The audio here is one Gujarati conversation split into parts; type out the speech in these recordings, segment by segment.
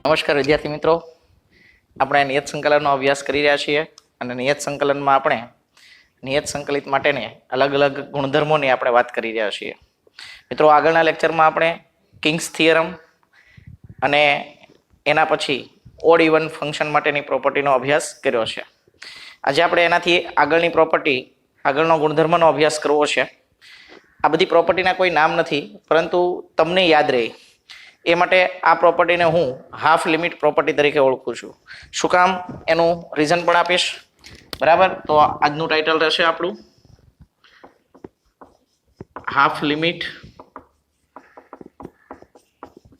નમસ્કાર વિદ્યાર્થી મિત્રો, આપણે નિયત સંકલનનો અભ્યાસ કરી રહ્યા છીએ અને નિયત સંકલનમાં આપણે નિયત સંકલિત માટેને અલગ અલગ ગુણધર્મોની આપણે વાત કરી રહ્યા છીએ. મિત્રો, આગળના લેક્ચરમાં આપણે કિંગ્સ થિયરમ અને એના પછી ઓડ ઇવન ફંક્શન માટેની પ્રોપર્ટીનો અભ્યાસ કર્યો છે. આજે આપણે એનાથી આગળનો ગુણધર્મનો અભ્યાસ કરવો છે. આ બધી પ્રોપર્ટીના કોઈ નામ નથી, પરંતુ તમને યાદ રહે એ માટે આ પ્રોપર્ટીને હું હાફ લિમિટ પ્રોપર્ટી તરીકે ઓળખું છું. શું કામ એનું રીઝન પણ આપીશ. બરાબર, તો આજનું ટાઇટલ રહેશે આપણું હાફ લિમિટ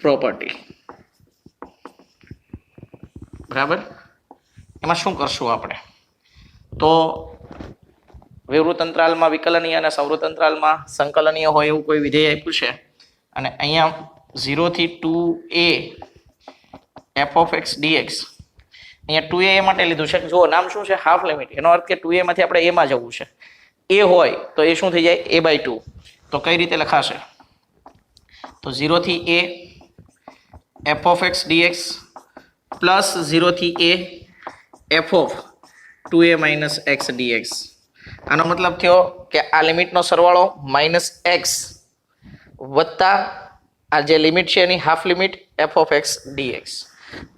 પ્રોપર્ટી. બરાબર, એમાં શું કરશું આપણે? તો વિવૃત અંતરાલમાં વિકલનીય અને સંવૃત અંતરાલમાં સંકલનીય હોય એવું કોઈ વિધેય આપ્યું છે અને અહીંયા 0 થી 2a f of x dx. અહીંયા 2a માટે લીધું છે. જો નામ શું છે? Half limit. એનો અર્થ કે 2a માંથી આપણે a માં જવું છે. a હોય તો એ શું થઈ જાય? a/2. તો કઈ રીતે લખાશે? તો 0 થી a f of x dx plus 0 થી a f of 2a minus x dx. આનો મતલબ થયો કે આ લિમિટનો સરવાળો -x વત્તા આ જે લિમિટ છે એની half limit f of x dx.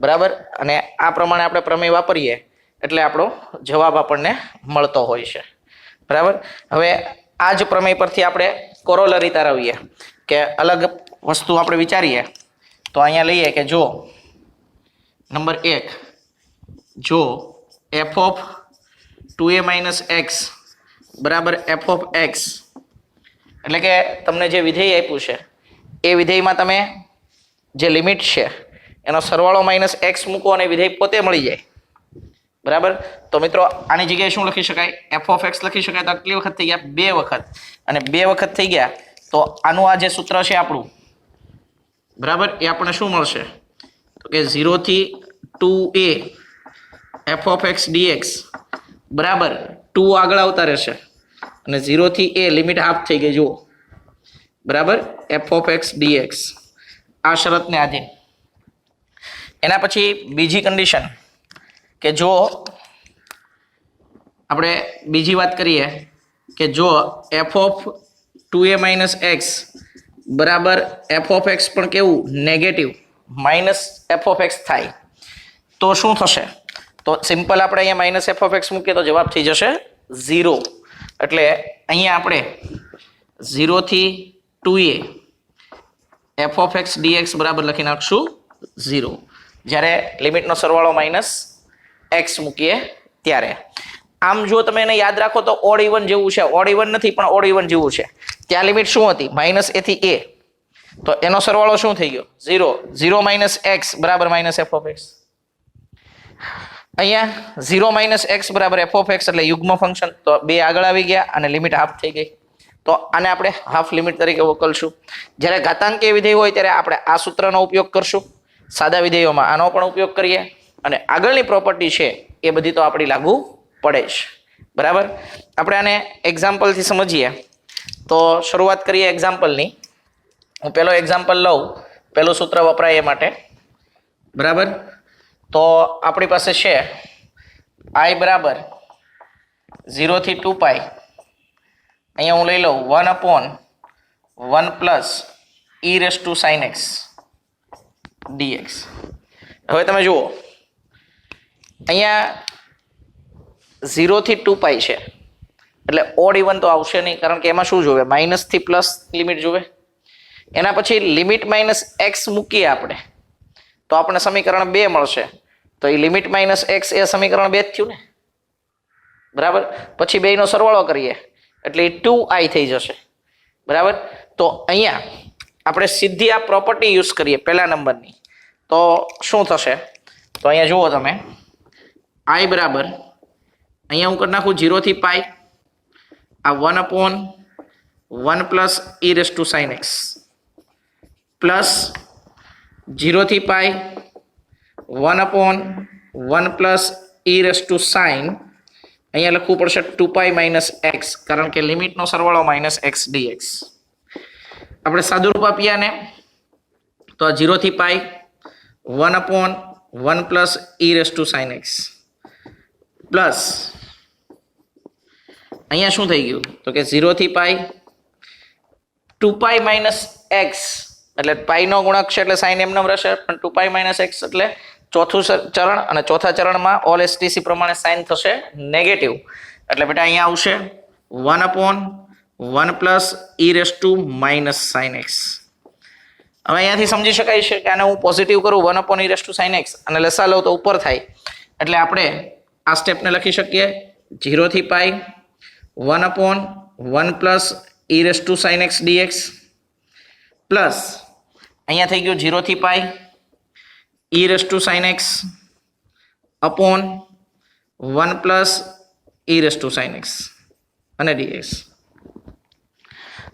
બરાબર, અને આ પ્રમાણે આપણે પ્રમેય વાપરીએ એટલે આપણો જવાબ આપણને મળતો હોય છે. બરાબર, હવે આ જ પ્રમેય પરથી આપણે કોરોલરી તારવીએ કે અલગ વસ્તુ આપણે વિચારીએ. તો અહીંયા લઈએ કે જો નંબર 1, જો f of 2a minus x બરાબર f of x, એટલે કે તમને જે વિધેય આપ્યું છે એ વિધેયમાં તમે જે લિમિટ છે એનો સરવાળો -x મૂકો અને વિધેય પોતે મળી જાય. બરાબર, તો મિત્રો આની જગ્યાએ શું લખી શકાય? f of x લખી શકાય. તો કેટલી વખત થઈ ગયા? 2 વખત. અને 2 વખત થઈ ગયા તો આનું આ જે સૂત્ર છે આપણું, બરાબર, એ આપણને શું મળશે? તો કે 0 થી 2a f of x dx બરાબર 2 આગળ આવતા રહેશે અને 0 થી a લિમિટ હાફ થઈ ગઈ જુઓ. બરાબર, f of x dx આ શરતને આધીન. એના પછી બીજી કન્ડિશન કે જો આપણે બીજી વાત કરીએ કે જો f of 2a minus x બરાબર f of x પણ કેવું? નેગેટિવ -f of x થાય તો શું થશે? તો સિમ્પલ આપણે અહીંયા -f of x મૂકીએ તો જવાબ થઈ જશે 0. એટલે અહીંયા આપણે 0 થી 2a f of x dx બરાબર લખી નાખશું 0, જ્યારે લિમિટનો સરવાળો -x મૂકીએ ત્યારે. આમ જો તમે એને યાદ રાખો તો ઓડ ઇવન જેવું છે. ઓડ ઇવન નથી પણ ઓડ ઇવન જેવું છે. ત્યાં લિમિટ શું હતી? -a થી a. તો એનો સરવાળો શું થઈ ગયો? 0 - x બરાબર -f of x. અહીંયા 0 - x બરાબર f of x એટલે યુગ્મ ફંક્શન. તો 2 આગળ આવી ગયા અને લિમિટ હાફ થઈ ગઈ. તો આને આપણે હાફ લિમિટ તરીકે વકલશું. જ્યારે ઘાતાંકીય વિધેય હોય ત્યારે આપણે આ સૂત્રનો ઉપયોગ કરશું. સાદા વિધેયોમાં આનો પણ ઉપયોગ કરીએ અને આગળની પ્રોપર્ટી છે એ બધી તો આપણી લાગુ પડે જ. બરાબર, આપણે આને એક્ઝામ્પલથી સમજીએ. તો શરૂઆત કરીએ એક્ઝામ્પલની. હું પહેલો એક્ઝામ્પલ લઉં, પહેલું સૂત્ર વપરાય એ માટે. બરાબર, તો આપણી પાસે છે i બરાબર 0 થી 2π. અહીંયા હું લઈ લઉં 1/1 plus e raised to sin x dx. હવે તમે જુઓ અહીંયા 0 થી 2π છે એટલે ઓડ ઇવન તો આવશે નહીં, કારણ કે એમાં શું જોવે? માઇનસ થી પ્લસ લિમિટ જોવે. એના પછી લિમિટ -x મૂકીએ આપણે તો આપણે સમીકરણ 2 મળશે. તો એ લિમિટ -x એ સમીકરણ 2 જ થયું ને. બરાબર, પછી 2 નો સરવાળો કરીએ એટલે 2i થઈ જશે. બરાબર, તો અહીંયા આપણે સીધી આ પ્રોપર્ટી યુઝ કરીએ પહેલા નંબરની તો શું થશે? તો અહીંયા જુઓ તમે, i બરાબર અહીંયા હું કરી નાખું 0 થી π, આ 1/1 plus e raised to sin x plus 0 થી π 1/1 plus e raised to sin. અહીંયા લખવું પડશે 2π - x, કારણ કે લિમિટનો સરવાળો -x dx. આપણે સાદુરૂપ આપીએ ને તો 0 થી π 1/1 plus e raise to sine x plus અહીંયા શું થઈ ગયું તો કે 0 થી પાઈ 2π માઇનસ એક્સ એટલે પાઈનો ગુણક છે એટલે સાઇન એમનેમ રહેશે, પણ 2π માઇનસ એક્સ એટલે ચોથું ચરણ, અને ચોથા ચરણમાં ઓલ એસટીસી પ્રમાણે સાઇન થશે નેગેટિવ, એટલે બેટા અહીંયા આવશે 1/1 plus e raise to minus sine x. હવે અહીંયાથી સમજી શકાય છે કે આને હું પોઝિટિવ કરું 1/e raise to sine x અને લસા લઉં તો ઉપર થાય, એટલે આપણે આ સ્ટેપને લખી શકીએ 0 થી પાઈ 1/1 plus e raise to sine x dx plus અહીંયા થઈ ગયું 0 થી પાઈ e raise to sine x upon 1 plus e raise to sine x અને dx.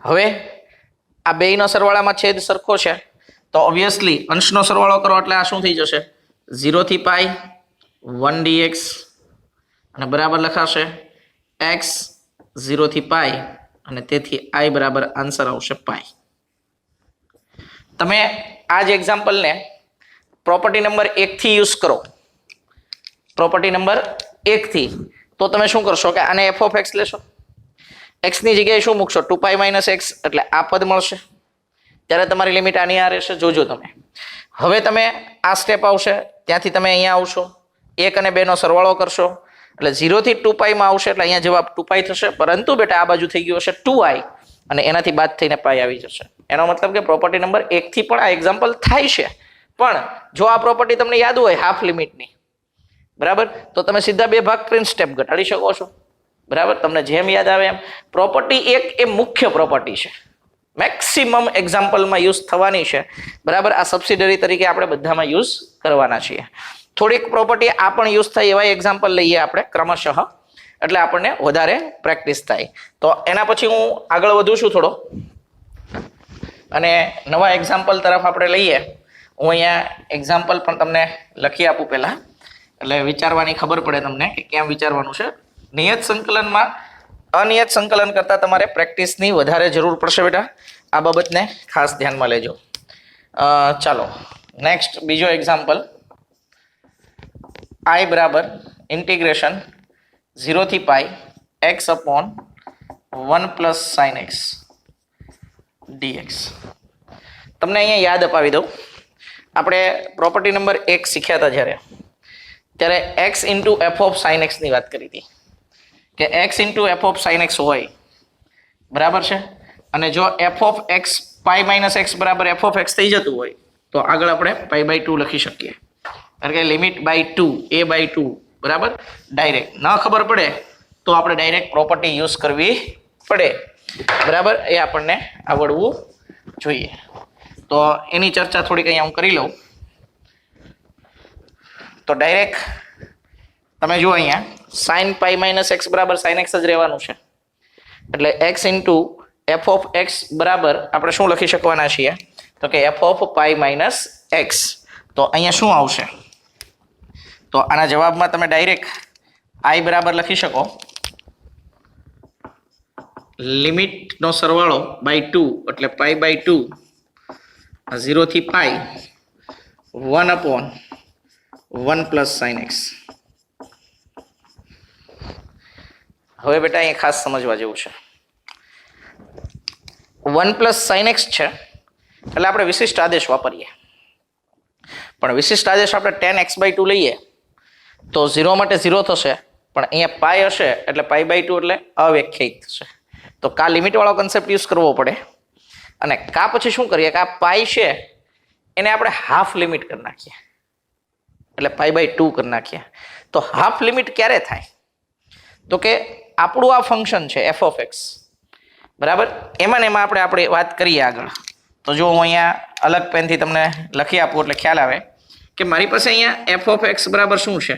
હવે આ બેયનો સરવાળામાં છેદ સરખો છે તો ઓબ્વિયસલી અંશનો સરવાળો કરો એટલે આ શું થઈ જશે 0 થી પાઈ 1 dx અને બરાબર લખાશે x 0 થી પાઈ અને તેથી i બરાબર આન્સર આવશે પાઈ. તમે આ જ એક્ઝામ્પલને પ્રોપર્ટી નંબર 1 થી યુઝ કરો, પ્રોપર્ટી નંબર 1 થી, તો તમે શું કરશો કે આને f ઓફ x લેશો, x ની જગ્યાએ શું મૂકશો 2π માઇનસ એક્સ એટલે આ પદ મળશે, ત્યારે તમારી લિમિટ આની આ રહેશે. જોજો તમે હવે તમે આ સ્ટેપ આવશે ત્યાંથી તમે અહીંયા આવશો 1 અને 2 નો સરવાળો કરશો એટલે 0 થી 2π માં આવશે એટલે અહીંયા જવાબ 2π થશે, પરંતુ બેટા આ બાજુ થઈ ગયું હશે 2i અને એનાથી બાદ થઈને પાઈ આવી જશે. એનો મતલબ કે પ્રોપર્ટી નંબર 1 થી પણ આ એક્ઝામ્પલ થાય છે, પણ જો આ પ્રોપર્ટી તમને યાદ હોય હાફ લિમિટની, બરાબર, તો તમે સીધા 2 ભાગ કરીને સ્ટેપ ઘટાડી શકો છો, બરાબર, તમને જેમ યાદ આવે એમ. પ્રોપર્ટી 1 એ મુખ્ય પ્રોપર્ટી છે, મેક્સિમમ એક્ઝામ્પલમાં યુઝ થવાની છે, બરાબર. આ સબસિડરી તરીકે આપણે બધામાં યુઝ કરવાના છીએ. થોડીક પ્રોપર્ટી આ પણ યુઝ થાય એવા એક્ઝામ્પલ લઈએ આપણે ક્રમશઃ, એટલે આપણને વધારે પ્રેક્ટિસ થાય. તો એના પછી હું આગળ વધું છું થોડો અને નવા એક્ઝામ્પલ તરફ આપણે લઈએ. હું અહીંયા એક્ઝામ્પલ પણ તમને લખી આપું પહેલાં, એટલે વિચારવાની ખબર પડે તમને કે કેમ વિચારવાનું છે. નિયત સંકલનમાં અનિયત સંકલન કરતાં તમારે પ્રેક્ટિસની વધારે જરૂર પડશે બેટા, આ બાબતને ખાસ ધ્યાનમાં લેજો. ચાલો નેક્સ્ટ બીજો એક્ઝામ્પલ, i બરાબર ઇન્ટિગ્રેશન 0 થી પાઈ x upon 1 plus sine x dx. તમને અહીંયા યાદ અપાવી દઉં, આપણે પ્રોપર્ટી નંબર 1 શીખ્યા હતા ત્યારે x into F of sine એક્સની વાત કરી હતી કે x into F of sine X હોય, બરાબર છે, અને જો F of X pi minus X બરાબર એફ ઓફ એક્સ થઈ જતું હોય તો આગળ આપણે π/2 લખી શકીએ, કારણ કે લિમિટ બાય 2 a/2, બરાબર. ડાયરેક્ટ ન ખબર પડે તો આપણે ડાયરેક્ટ પ્રોપર્ટી યુઝ કરવી પડે, બરાબર, એ આપણને આવડવું જોઈએ. તો એની ચર્ચા થોડીક અહીંયા હું કરી લઉં. તો ડાયરેક્ટ તમે જુઓ અહીંયા સાઇન પાઈ માઇનસ એક્સ બરાબર સાઇન એક્સ જ રહેવાનું છે, એટલે x into F of x બરાબર આપણે શું લખી શકવાના છીએ તો કે F of pi minus x. તો અહીંયા શું આવશે, તો આના જવાબમાં તમે ડાયરેક્ટ i બરાબર લખી શકો લિમિટનો સરવાળો બાય 2 એટલે π/2 0 થી પાઈ 1/1 પ્લસ સાઇન એક્સ. હવે બેટા અહીંયા ખાસ સમજવા જેવું છે, 1 પ્લસ સાઇન એક્સ છે એટલે આપણે વિશિષ્ટ આદેશ વાપરીએ, પણ વિશિષ્ટ આદેશ આપણે tan x/2 લઈએ તો 0 માટે 0 થશે, પણ અહીંયા પાઈ હશે એટલે π/2 એટલે અવ્યાખ્યાયિત થશે. તો કા લિમિટ વાળો કન્સેપ્ટ યુઝ કરવો પડે, અને કા પછી શું કરીએ કે આ પાઈ છે એને આપણે હાફ લિમિટ કરી નાખીએ એટલે π/2 કરી નાખીએ. તો હાફ લિમિટ ક્યારે થાય તો કે આપણું આ ફંક્શન છે એફ ઓફ એક્સ, બરાબર, એમાં ને એમાં આપણે વાત કરીએ આગળ. તો જો હું અહીંયા અલગ પેનથી તમને લખી આપું એટલે ખ્યાલ આવે કે મારી પાસે અહીંયા એફ ઓફ એક્સ બરાબર શું છે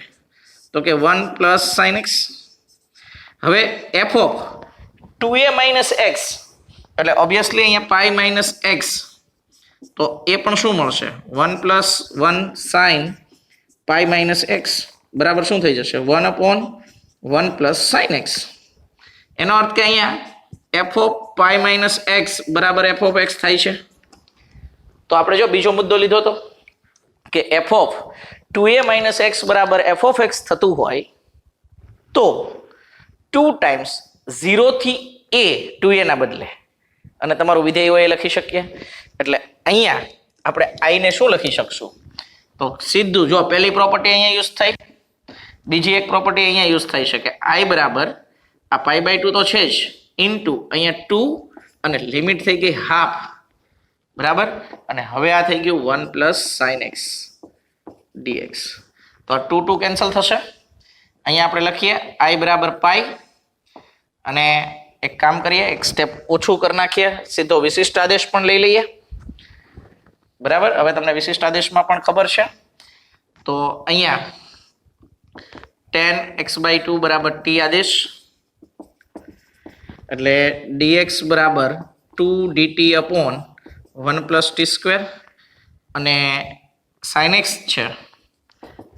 તો કે 1 પ્લસ સાઇન એક્સ. હવે F of 2a minus x એટલે ઓબ્વિયસલી અહીંયા પાઈ માઇનસ એક્સ, તો એ પણ શું મળશે 1 પ્લસ 1 સાઇન પાઈ માઇનસ એક્સ બરાબર શું થઈ જશે 1/1 પ્લસ સાઇન એક્સ. એનો અર્થ કે અહીંયા F of pi minus X બરાબર એફ ઓફ એક્સ થાય છે. તો આપણે જો બીજો મુદ્દો લીધો તો કે F of 2a minus X બરાબર એફ ઓફ એક્સ થતું હોય તો 2 ટાઈમ્સ 0 થી a 2a ના બદલે અને તમારું વિધેય હોય એ લખી શકીએ. એટલે અહીંયા આપણે i ને શું લખી શકશું? તો સીધું જો પહેલી પ્રોપર્ટી અહીંયા યુઝ થઈ, બીજી એક પ્રોપર્ટી અહીંયા યુઝ થઈ શકે. i બરાબર આ π/2 તો છે જ ઇન્ટુ અહીંયા 2 અને લિમિટ થઈ ગઈ હાફ, બરાબર. અને હવે આ થઈ ગયું 1 પ્લસ સાઇન એક્સ dx. તો આ 2 2 કેન્સલ થશે. અહીંયા આપણે લખીએ i બરાબર પાઈ અને એક કામ કરીએ, એક સ્ટેપ ઓછું કરી નાખીએ, સીધો વિશિષ્ટ આદેશ પણ લઈ લઈએ, બરાબર. હવે તમને વિશિષ્ટ આદેશમાં પણ ખબર છે. તો અહીંયા tan x/2 બરાબર t આદેશ એટલે dx બરાબર 2 dt upon 1 plus T square અને sin x છે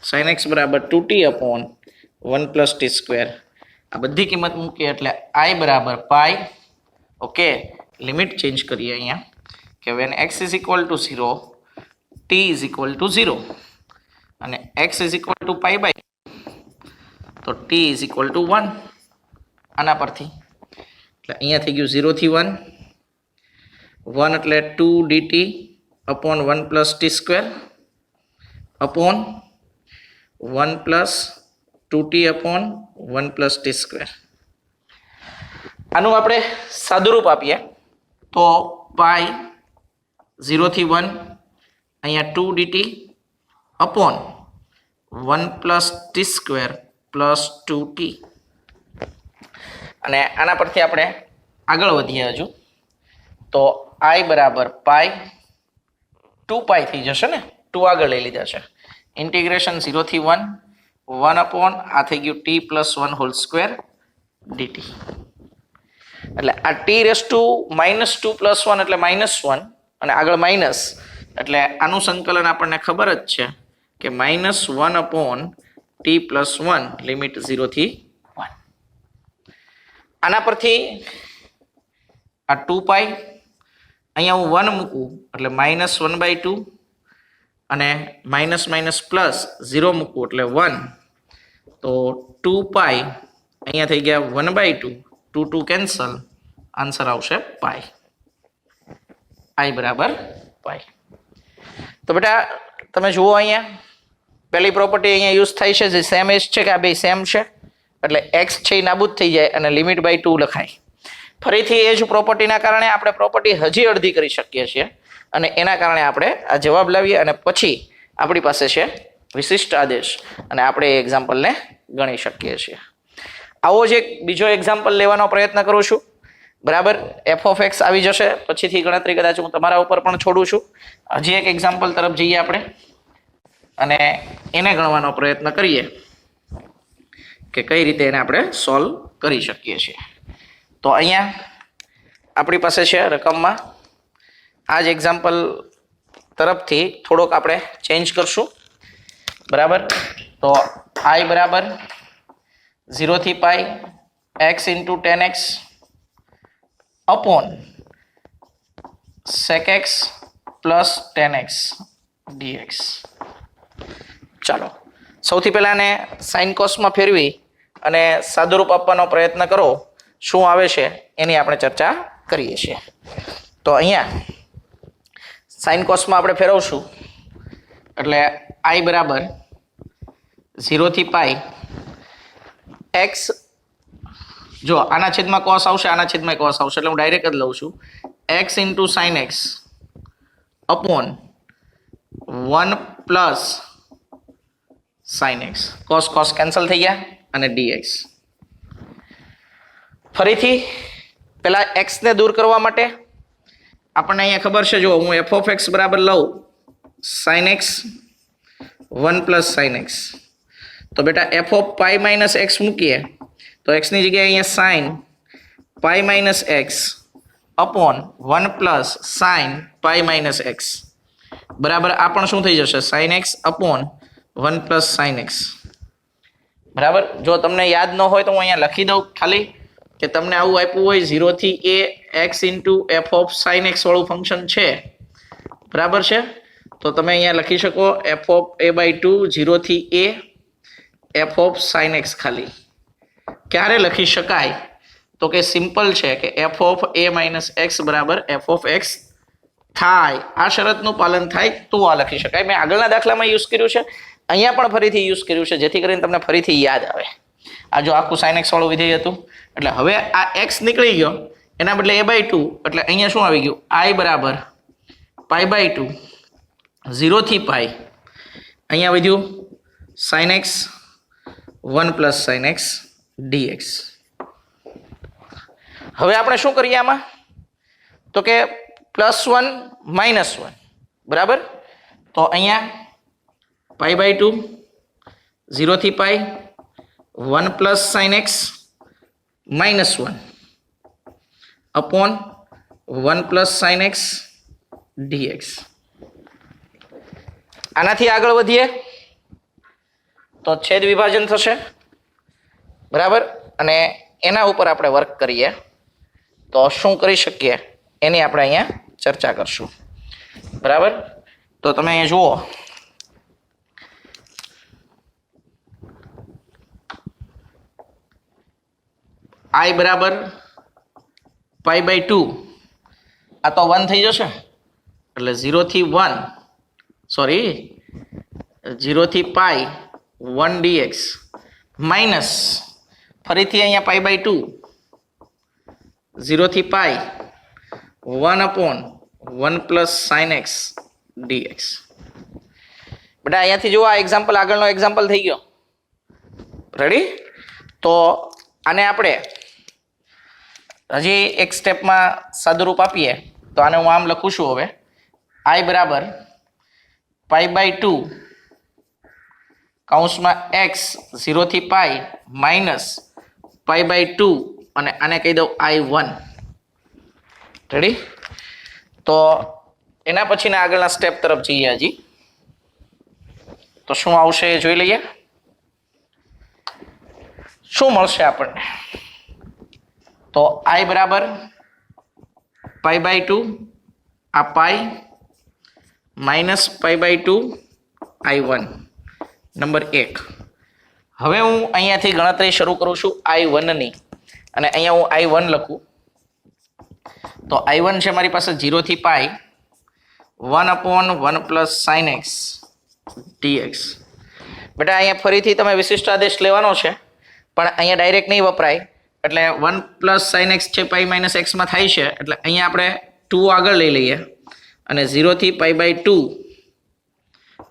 sin x બરાબર 2t upon 1 plus T square. આ બધી કિંમત મૂકીએ એટલે i બરાબર પાઈ. ઓકે, લિમિટ ચેન્જ કરીએ અહીંયા કે when x is equal to 0 t is equal to 0 અને x is equal to pi/2 તો t is equal to 1. આના પરથી એટલે અહીંયા થઈ ગયું 0 થી 1 1 એટલે 2 dt upon 1 plus T square upon 1 plus 2t upon 1 plus T square. આનું આપણે સાદુરૂપ આપીએ તો પાઈ 0 થી 1 અહીંયા 2 dt upon 1 plus T square plus 2t. અને આના પરથી આપણે આગળ વધીએ હજુ તો i બરાબર પાઈ 2 પાઈ થઈ જશે ને, 2 આગળ લઈ લીધા છે. ઇન્ટિગ્રેશન 0 થી 1 1 અપોન આ થઈ ગયું t plus 1 whole square dt. એટલે આ t raise to minus 2 plus 1 એટલે -1 અને આગળ માઇનસ એટલે આનું સંકલન આપણને ખબર જ છે કે -1 અપોન t પ્લસ 1 લિમિટ 0 થી 1. આના પરથી આ 2 પાઈ અહીંયા હું 1 મૂકું એટલે -1/2 અને માઇનસ માઇનસ પ્લસ 0 મૂકું એટલે 1 તો 2 પાઈ અહીંયા થઈ ગયા 1/2 2 2 કેન્સલ, આન્સર આવશે પાઈ. i બરાબર પાઈ. તો બેટા તમે જુઓ અહીંયા પહેલી પ્રોપર્ટી અહીંયા યુઝ થાય છે જે સેમ એજ છે કે આ બે સેમ છે એટલે x છે એ નાબૂદ થઈ જાય અને લિમિટ બાય 2 લખાય. ફરીથી એ જ પ્રોપર્ટીના કારણે આપણે પ્રોપર્ટી હજી અડધી કરી શકીએ છીએ અને એના કારણે આપણે આ જવાબ લાવીએ અને પછી આપણી પાસે છે વિશિષ્ટ આદેશ અને આપણે એ એક્ઝામ્પલને ગણી શકીએ છીએ. આવો જ એક બીજો એક્ઝામ્પલ લેવાનો પ્રયત્ન કરું છું, બરાબર. એફ ઓફ એક્સ આવી જશે, પછીથી ગણતરી કદાચ હું તમારા ઉપર પણ છોડું છું. હજી એક એક્ઝામ્પલ તરફ જઈએ આપણે અને એને ગણવાનો પ્રયત્ન કરીએ કે કઈ રીતે એને આપણે સોલ્વ કરી શકીએ છીએ. તો અહીંયા આપણી પાસે છે રકમમાં આ જ એક્ઝામ્પલ તરફથી થોડોક આપણે ચેન્જ કરશું, બરાબર. તો i બરાબર 0 થી પાઈ x into 10x upon sec x plus 10x dx. ચાલો સૌથી પહેલા ને સાઇન કોસમાં ફેરવી અને સાદુરૂપ આપવાનો પ્રયત્ન કરો, શું આવે છે એની આપણે ચર્ચા કરીએ છીએ. તો અહીંયા સાઇન કોસમાં આપણે ફેરવશું એટલે i બરાબર 0 થી પાઈ x, જો આના છેદમાં કોસ આવશે આના છેદમાં કોસ આવશે એટલે હું ડાયરેક્ટ જ લઉં છું x into sine x upon 1 plus sine x, cos cos cancel થઈ ગયા અને dx. ફરીથી પેલા x ને દૂર કરવા માટે આપણને અહીંયા ખબર છે, જો હું f ઓફ x બરાબર લઉં sine x 1 plus sine x, તો બેટા f of pi minus x મૂકીએ તો x ની જગ્યાએ અહીંયા સાઇન પાઈ minus x upon 1 plus sign પાઈ માઇનસ એક્સ બરાબર આ પણ શું થઈ જશે sine x upon 1 plus sine x, બરાબર. જો તમને યાદ ન હોય તો હું અહીંયા લખી દઉં ખાલી કે તમને આવું આપ્યું હોય 0 થી a x into F of sine x વાળું ફંક્શન છે, બરાબર છે. તો તમે અહીંયા લખી શકો એફ ઓફ a બાય 2 0 થી a F of sine x ખાલી. ક્યારે લખી શકાય? તો કે સિમ્પલ છે કે F of a minus X બરાબર એફ ઓફ એક્સ થાય. આ શરતનું પાલન થાય તો આ લખી શકાય. મેં આગળના દાખલામાં યુઝ કર્યું છે, અહીંયા પણ ફરીથી યુઝ કર્યું છે, જેથી કરીને તમને ફરીથી યાદ આવે. આ જો આખું સાઇન એક્સ વાળું વિધેય હતું, એટલે હવે આ એક્સ નીકળી ગયો, એના બદલે a બાય 2, એટલે અહીંયા શું આવી ગયું? I બરાબર પાઈ બાય 2 0 થી પાઈ. અહીંયા વધ્યું sine x 1 plus sine x dx. હવે આપણે શું કરીએ આમાં? તો કે +1 -1 બરાબર. તો અહીંયા પાઈ બાય 2 0 થી પાઈ 1 plus sine x -1 upon 1 plus sine x dx. આનાથી આગળ વધીએ તો છેદ વિભાજન થશે બરાબર, અને એના ઉપર આપણે વર્ક કરીએ તો શું કરી શકીએ એની આપણે અહીંયા ચર્ચા કરશું બરાબર. તો તમે અહીંયા જુઓ, I બરાબર પાઈ બાય 2, આ તો 1 થઈ જશે, એટલે 0 થી પાઈ 1 dx માઇનસ ફરીથી અહીંયા પાઈ બાય 2 0 થી પાઈ 1 upon 1 plus sine x dx. બેટા અહીંયાથી જુઓ, આ એક્ઝામ્પલ આગળનો એક્ઝામ્પલ થઈ ગયો. રેડી? તો આને આપણે હજી એક સ્ટેપમાં સાદુરૂપ આપીએ તો આને હું આમ લખું છું. હવે I બરાબર પાઈ બાય 2 કૌંસમાં x 0 થી પાઈ માઇનસ પાઈ બાય 2, અને આને કહી દઉં I1. રેડી? તો એના પછીના આગળના સ્ટેપ તરફ જઈએ. હજી તો શું આવશે એ જોઈ લઈએ. શું મળશે આપણને? તો I બરાબર પાઈ બાય 2 આ pi minus pi by 2 I1 number 1. હવે હું અહીંયાથી ગણતરી શરૂ કરું છું I1 ની, અને અહીંયા હું I1 લખું તો I1 છે મારી પાસે 0 થી પાઈ 1 upon 1 plus sine x dx. બેટા અહીંયા ફરીથી તમે વિશિષ્ટ આદેશ લેવાનો છે, પણ અહીંયા ડાયરેક્ટ નહીં વપરાય, એટલે 1 પ્લસ સાઇન એક્સ છે પાઈ માઇનસ એક્સમાં થાય છે, એટલે અહીંયા આપણે 2 આગળ લઈ લઈએ, અને 0 થી પાઈ બાય 2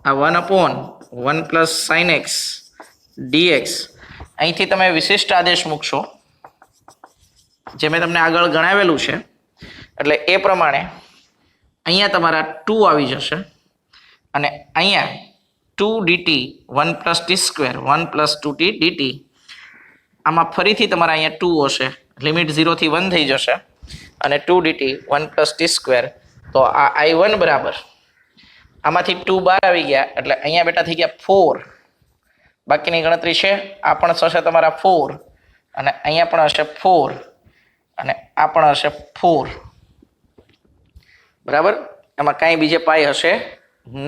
આ 1 upon 1 plus sine x dx. અહીંથી તમે વિશિષ્ટ આદેશ મૂકશો જે મેં તમને આગળ ગણાવેલું છે, એટલે એ પ્રમાણે અહીંયા તમારા 2 આવી જશે, અને અહીંયા 2 dt 1 plus T square 1 plus 2t dt. આમાં ફરીથી તમારા અહીંયા 2 હશે, લિમિટ 0 થી 1 થઈ જશે, અને 2 dt 1 પ્લસ ટી સ્ક્વેર. તો આ I1 બરાબર આમાંથી 2 બહાર આવી ગયા, એટલે અહીંયા બેટા થઈ ગયા 4. બાકીની ગણતરી છે, આ પણ થશે તમારા 4, અને અહીંયા પણ હશે 4, અને આ પણ હશે 4 બરાબર. એમાં કાંઈ બીજે પાઈ હશે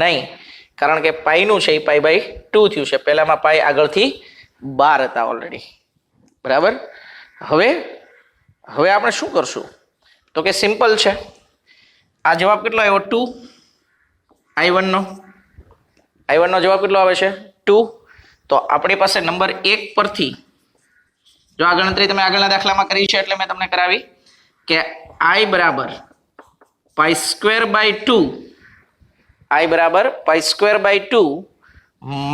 નહીં, કારણ કે પાઈનું છે એ પાઈ બાય 2 થયું છે. પહેલામાં પાઈ આગળથી 12 હતા ઓલરેડી બરાબર. હવે આપણે શું કરશું? તો કે સિમ્પલ છે. આ જવાબ કેટલો આવ્યો? 2. I1 નો જવાબ કેટલો આવે છે? 2. તો આપણી પાસે નંબર 1 પરથી જો આ ગણતરી તમે આગળના દાખલામાં કરી છે એટલે મેં તમને કરાવી કે I બરાબર પાઈ સ્ક્વેર બાય 2, I બરાબર pi square by 2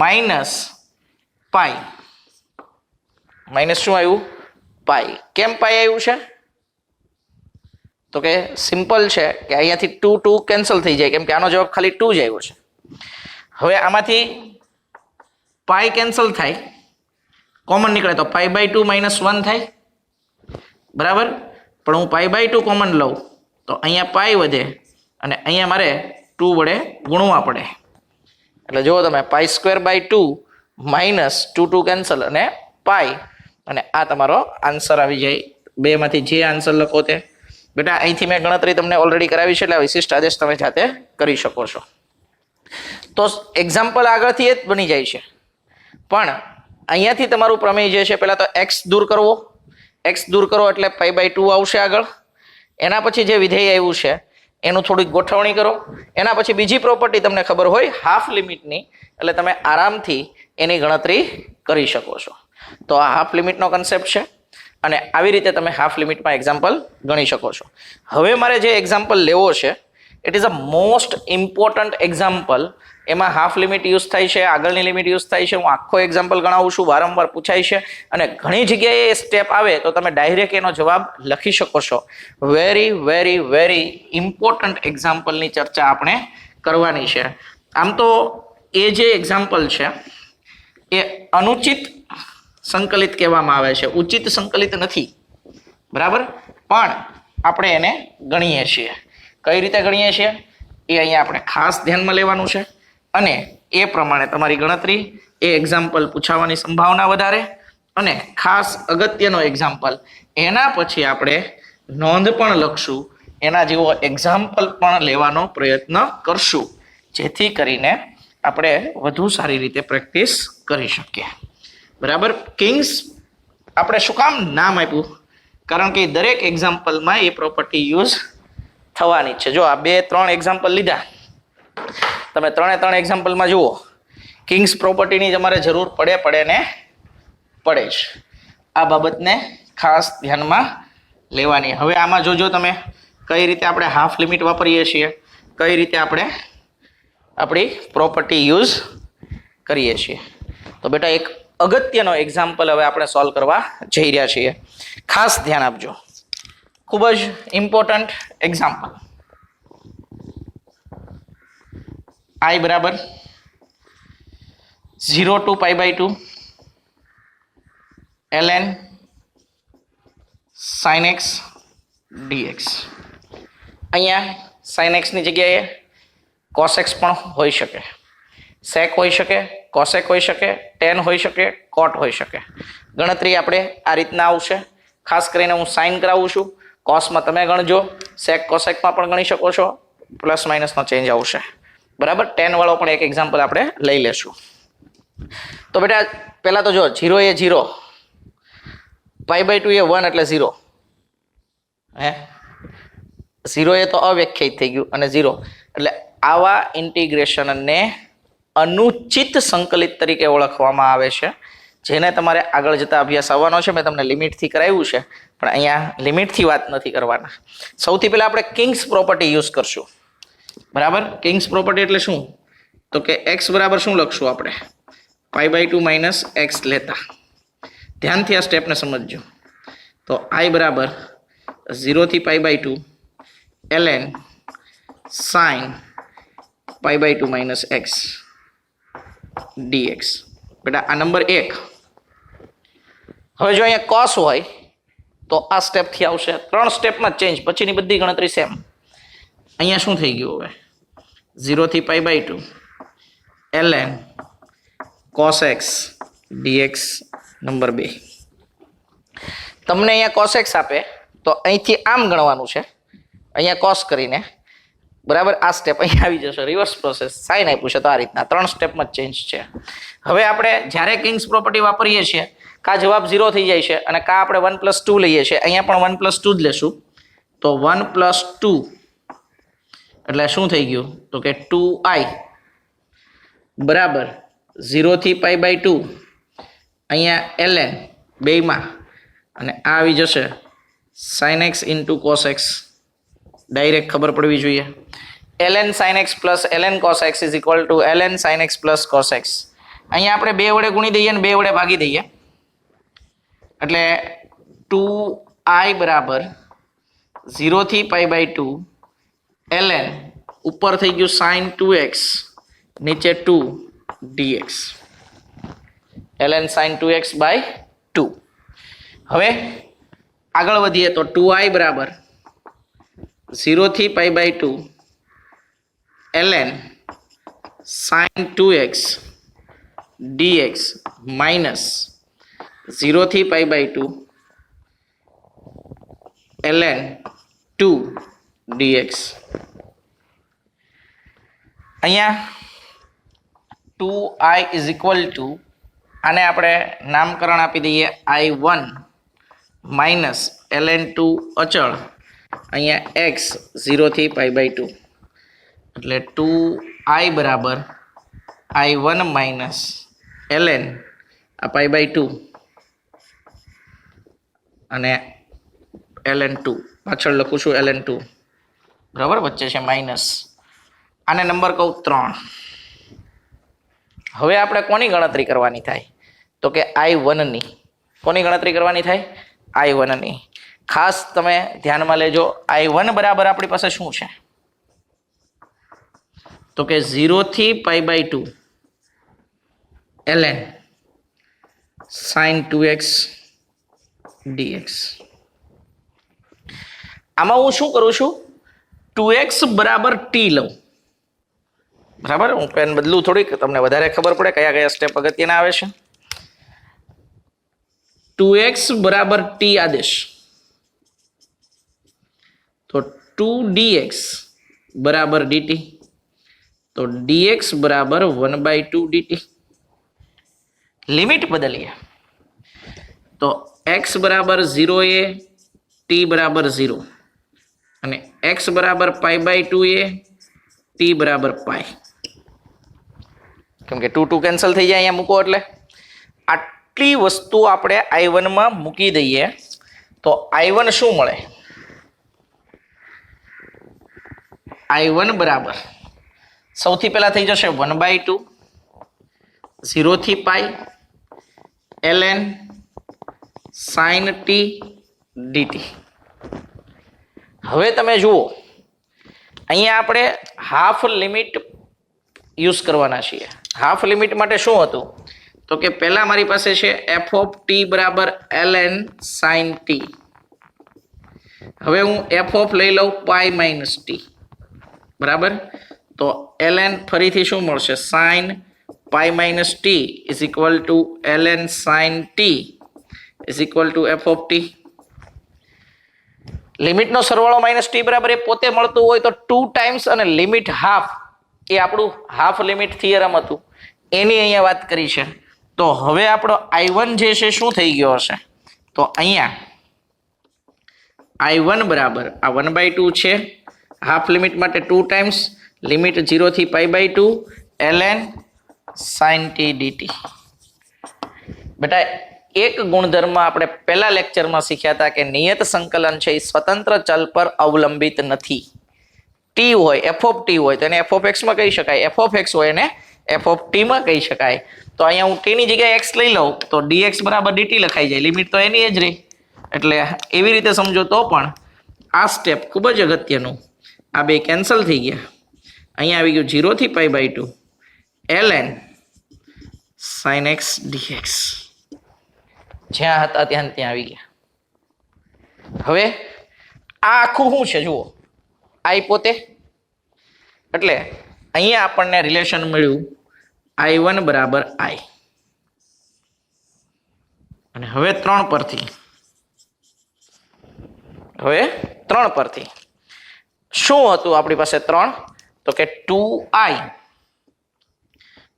minus pi, minus શું આવ્યું? પાઈ. કેમ પાઈ આવ્યું છે? તો કે સિમ્પલ છે કે અહીંયાથી 2 કેન્સલ થઈ જાય, કેમ કે આનો જવાબ ખાલી 2 જ આવ્યો છે. હવે આમાંથી પાઈ કેન્સલ થાય, કોમન નીકળે તો પાઈ બાય 2 માઇનસ 1 થાય બરાબર. પણ હું પાઈ બાય 2 કોમન લઉં તો અહીંયા પાઈ વધે, અને અહીંયા મારે 2 વડે ગુણવા પડે, એટલે જુઓ તમે pi square by 2 minus 2 cancel અને પાઈ, અને આ તમારો આન્સર આવી જાય. બેમાંથી જે આન્સર લખો તે. બેટા અહીંથી મેં ગણતરી તમને ઓલરેડી કરાવી છે, એટલે વિશિષ્ટ આદેશ તમે જાતે કરી શકો છો તો એક્ઝામ્પલ આગળથી એ જ બની જાય છે, પણ અહીંયાથી તમારું પ્રમેય જે છે પહેલાં તો એક્સ દૂર કરવો, એક્સ દૂર કરો એટલે π/2 આવશે આગળ. એના પછી જે વિધેય આવ્યું છે એનું થોડીક ગોઠવણી કરો. એના પછી બીજી પ્રોપર્ટી તમને ખબર હોય હાફ લિમિટની, એટલે તમે આરામથી એની ગણતરી કરી શકો છો. તો આ હાફ લિમિટનો કન્સેપ્ટ છે અને આવી રીતે તમે હાફ લિમિટમાં એક્ઝામ્પલ ગણી શકો છો. હવે મારે જે એક્ઝામ્પલ લેવો છે it is a most important example. એમાં હાફ લિમિટ યુઝ થાય છે, આગળની લિમિટ યુઝ થાય છે. હું આખો એક્ઝામ્પલ ગણાવું છું, વારંવાર પૂછાય છે અને ઘણી જગ્યાએ એ સ્ટેપ આવે તો તમે ડાયરેક્ટ એનો જવાબ લખી શકો છો. વેરી વેરી વેરી ઇમ્પોર્ટન્ટ એક્ઝામ્પલની ચર્ચા આપણે કરવાની છે. આમ તો એ જે એક્ઝામ્પલ છે એ અનુચિત સંકલિત કહેવામાં આવે છે, ઉચિત સંકલિત નથી, બરાબર, પણ આપણે એને ગણીએ છીએ. કઈ રીતે ગણીએ છીએ એ અહીંયા આપણે ખાસ ધ્યાનમાં લેવાનું છે અને એ પ્રમાણે તમારી ગણતરી, એ એક્ઝામ્પલ પૂછાવાની સંભાવના વધારે. અને ખાસ અગત્યનો એક્ઝામ્પલ, એના પછી આપણે નોંધ પણ લખશું, એના જેવો એક્ઝામ્પલ પણ લેવાનો પ્રયત્ન કરશું, જેથી કરીને આપણે વધુ સારી રીતે પ્રેક્ટિસ કરી શકીએ. બરાબર. કિંગ્સ આપણે શું કામ નામ આપ્યું? કારણ કે દરેક એક્ઝામ્પલમાં એ પ્રોપર્ટી યુઝ થવાની છે. જો આ 2-3 એક્ઝામ્પલ લીધા, તમે 3 એક્ઝામ્પલમાં જુઓ કિંગ્સ પ્રોપર્ટીની તમારે જરૂર પડે જ. આ બાબતને ખાસ ધ્યાનમાં લેવાની. હવે આમાં જોજો તમે કઈ રીતે આપણે હાફ લિમિટ વાપરીએ છીએ, કઈ રીતે આપણે આપણી પ્રોપર્ટી યુઝ કરીએ છીએ. તો બેટા એક અગત્યનો એક્ઝામ્પલ હવે આપણે સોલ્વ કરવા જઈ રહ્યા છીએ. ખાસ ધ્યાન આપજો, ખૂબ જ ઇમ્પોર્ટન્ટ એક્ઝામ્પલ. I બરાબર 0 to π/2 ln sin x dx. અહીંયા sin x ની જગ્યાએ cos x પણ હોઈ શકે, sec હોઈ શકે, cosec હોઈ શકે, tan હોઈ શકે, cot હોઈ શકે. ગણતરી આપણે આ રીતના આવશે. ખાસ કરીને હું સાઇન કરાવું છું, કોસમાં તમે ગણજો, sec cosecમાં પણ ગણી શકો છો, પ્લસ માઇનસનો ચેન્જ આવશે. બરાબર. 10 વાળો પણ એક એક્ઝામ્પલ આપણે લઈ લેશું. તો બેટા પહેલા તો જો 0 એ 0, π/2 એ 1 એટલે 0. 0 એ તો અવ્યાખ્યાયિત થઈ ગયું અને 0 એટલે આવા ઇન્ટિગ્રેશનને અનુચિત સંકલિત તરીકે ઓળખવામાં આવે છે, જેને તમારે આગળ જતા અભ્યાસ આવવાનો છે. મેં તમને લિમિટથી કરાવ્યું છે, પણ અહીંયા લિમિટથી વાત નથી કરવાના. સૌથી પહેલા આપણે કિંગ્સ પ્રોપર્ટી યુઝ કરશું. બરાબર. કિંગ્સ પ્રોપર્ટી એટલે શું? તો કે x બરાબર શું લખશું આપણે? π/2 માઇનસ એક્સ લેતા. ધ્યાનથી આ સ્ટેપને સમજજો. તો I બરાબર 0 થી π/2 ln sin π/2 minus X dx. બેટા આ નંબર 1. હવે જો અહીંયા cos હોય તો આ સ્ટેપથી આવશે. 3 સ્ટેપમાં ચેન્જ, પછીની બધી ગણતરી સેમ. અહીંયા શું થઈ ગયું? હવે 0 થી π/2 ln cos x dx number 2. તમને અહીંયા cos x આપે તો અહીંથી આમ ગણવાનું છે, અહીંયા cos કરીને, બરાબર. આ સ્ટેપ અહીંયા આવી જશે, રિવર્સ પ્રોસેસ. સાઇન આપ્યું છે તો આ રીતના 3 સ્ટેપમાં ચેન્જ છે. હવે આપણે જ્યારે કિંગ્સ પ્રોપર્ટી વાપરીએ છીએ, કા જવાબ 0 થઈ જાય છે અને કા આપણે 1+2 લઈએ છીએ. અહીંયા પણ 1+2 જ લેશું. તો 1+2 એટલે શું થઈ ગયું? તો કે 2i બરાબર 0 થી π/2 અહીંયા ln બેયમાં, અને આ આવી જશે sin x into cos x. Direct ખબર પડવી જોઈએ. ln sin x plus ln cos x is equal to ln sin x plus cos x. અહીંયા આપણે 2 વડે ગુણી દઈએ અને 2 વડે ભાગી દઈએ, એટલે 2i બરાબર 0 થી π/2 ln ઉપર થઈ ગયું sin 2x, નીચે 2 dx. ln sin 2x by 2. હવે આગળ વધીએ તો 2i બરાબર 0 થી π/2 ln sin 2x dx minus 0 થી π/2 ln 2 dx. અહીંયા 2i ઇઝ ઇક્વલ ટુ, આને આપણે નામકરણ આપી દઈએ i1 માઇનસ ln2 અચળ, અહીંયા x 0 થી π/2, એટલે 2i બરાબર i1 માઇનસ ln આ π/2 અને ln2 પાછળ લખું છું ln2, બરાબર, વચ્ચે છે માઇનસ. આને નંબર કહું 3. હવે આપણે કોની ગણતરી કરવાની થાય? તો કે i1 ની. કોની ગણતરી કરવાની થાય? i1 ની. ખાસ તમે ધ્યાનમાં લેજો, i1 બરાબર આપણી પાસે શું છે? તો કે 0 થી π/2 ln sin 2x dx. આમાં હું શું કરું છું? 2x બરાબર t લઉં, બરાબર. હું પેન બદલું થોડીક, તમને વધારે ખબર પડે કયા કયા સ્ટેપ અગત્યના આવે છે. 2x બરાબર t આદેશ, તો 2dx બરાબર dt, તો dx બરાબર 1/2 dt. લિમિટ બદલીએ તો x બરાબર 0 એ t બરાબર 0 અને x બરાબર π/2 એ t બરાબર π. કેમ કે 2 કેન્સલ થઈ જાય અહીંયા મૂકો એટલે. આટલી વસ્તુ આપણે i1 માં મૂકી દઈએ તો i1 શું મળે? i1 બરાબર સૌથી પહેલા થઈ જશે 1/2 0 થી π ln sin t dt. હવે તમે જુઓ, અહીંયા આપણે હાફ લિમિટ યુઝ કરવાના છીએ. હાફ લિમિટ માટે શું હતું? તો કે પહેલા મારી પાસે છે f ઓફ t બરાબર ln sin t. હવે હું f ઓફ લઈ લઉં પાઈ માઇનસ t, બરાબર. તો ln ફરીથી શું મળશે? sin pi minus t is equal to ln sin t is equal to f of t. લિમિટનો સરવાળો માઇનસ t બરાબર એ પોતે મળતું હોય તો 2 ટાઈમ્સ અને લિમિટ હાફ, એ આપણું હાફ લિમિટ થિયરમ હતું, એની અહીંયા વાત કરી છે. તો હવે આપણો i1 જે છે શું થઈ ગયો હશે? તો અહીંયા i1 બરાબર આ 1/2 છે, હાફ લિમિટ માટે 2 ટાઈમ્સ, લિમિટ 0 થી π/2 ln sin t dt. બેટા એક ગુણધર્મ આપણે પહેલા લેક્ચરમાં શીખ્યા હતા કે નિયત સંકલન છે એ સ્વતંત્ર ચલ પર અવલંબિત નથી. ટી હોય, એફ ઓફ ટી હોય તો એને એફ ઓફ એક્સમાં કહી શકાય, એફ ઓફ એક્સ હોય એને એફ ઓફ ટીમાં કહી શકાય. તો અહીંયા હું ટીની જગ્યાએ એક્સ લઈ લઉં તો dx બરાબર dt લખાઈ જાય, લિમિટ તો એની જ રહી. એટલે એવી રીતે સમજો તો પણ આ સ્ટેપ ખૂબ જ અગત્યનું. આ બે કેન્સલ થઈ ગયા, અહીંયા આવી ગયું 0 થી π/2 ln sin x dx. જ્યાં હતા ત્યાં આવી ગયા. હવે આ આખું શું છે જુઓ, i પોતે, એટલે અહીંયા આપણને રિલેશન મળ્યું i1 બરાબર i. અને હવે 3 પરથી શું હતું આપણી પાસે? 3, તો કે 2i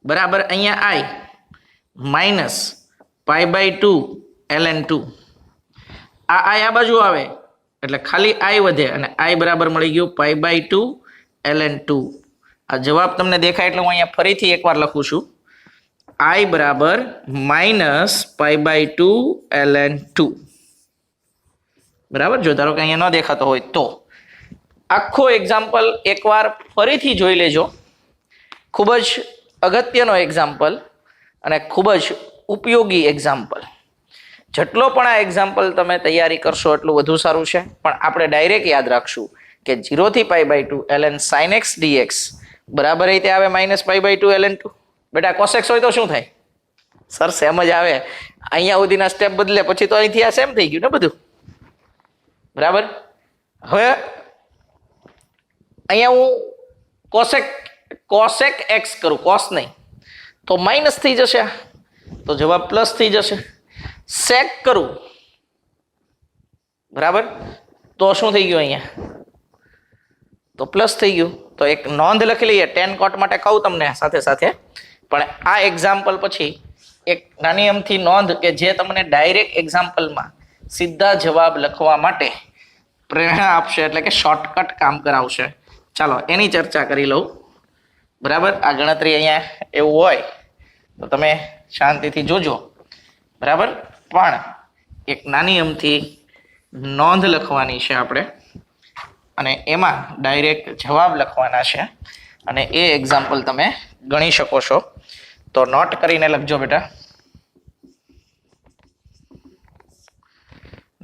બરાબર અહીંયા i માઇનસ π/2 ln2. આ i આ બાજુ આવે એટલે ખાલી i વધે અને i બરાબર મળી ગયું π/2 ln2. આ જવાબ તમને દેખાય એટલે હું અહીંયા ફરીથી એકવાર લખું છું, i બરાબર માઇનસ π/2 ln2. બરાબર. જો ધારો કે અહીંયા ન દેખાતો હોય તો આખો એક્ઝામ્પલ એકવાર ફરીથી જોઈ લેજો. ખૂબ જ અગત્યનો એક્ઝામ્પલ અને ખૂબ જ ઉપયોગી એક્ઝામ્પલ. જેટલો પણ આ એક્ઝામ્પલ તમે તૈયારી કરશો એટલું વધુ સારું છે. પણ આપણે ડાયરેક્ટ યાદ રાખશું કે 0 થી π/2 ln sin x dx બરાબર રીતે આવે માઇનસ π/2 ln2. બેટા કોસેક્સ હોય તો શું થાય? સર સેમ જ આવે. અહીંયા સુધીના સ્ટેપ બદલે પછી તો અહીંથી આ સેમ થઈ ગયું ને બધું, બરાબર. હવે અહીંયા હું કોસેક એક્સ કરું, કોસ નહીં તો માઇનસ થઈ જશે, તો જવાબ પ્લસ થઈ જશે. સેક કરું, બરાબર, તો શું થઈ ગયું? અહીંયા તો પ્લસ થઈ ગયું. તો એક નોંધ લખી લઈએ, tan cot માટે કહું તમને સાથે સાથે પણ આ એક્ઝામ્પલ પછી એક નાની અમથી નોંધ કે જે તમને ડાયરેક્ટ એક્ઝામ્પલમાં સીધા જવાબ લખવા માટે પ્રેરણા આપશે, એટલે કે શોર્ટકટ કામ કરાવશે. ચાલો એની ચર્ચા કરી લઉં. બરાબર, આ ગણતરી અહીંયા એવું હોય તો તમે શાંતિથી જોજો. બરાબર, પણ એક નાની અમથી નોંધ લખવાની છે આપણે, અને એમાં ડાયરેક્ટ જવાબ લખવાના છે, અને એ એક્ઝામ્પલ તમે ગણી શકો છો. તો નોટ કરીને લખજો બેટા.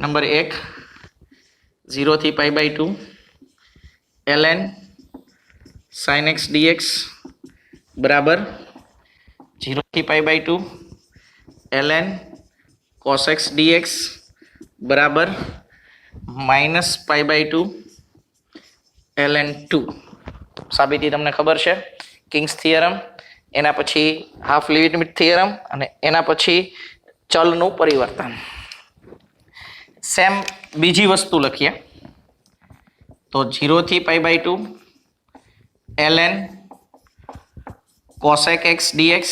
નંબર 1, 0 થી π/2 ln sin x dx બરાબર 0 થી π/2 ln cos x dx બરાબર -π/2 ln 2. સાબિતી તમને ખબર છે, કિંગ્સ થિયરમ, એના પછી હાફ લિમિટ થિયરમ, અને એના પછી ચલનું પરિવર્તન. સેમ બીજી વસ્તુ લખીએ તો 0 થી π/2 ln cosec x dx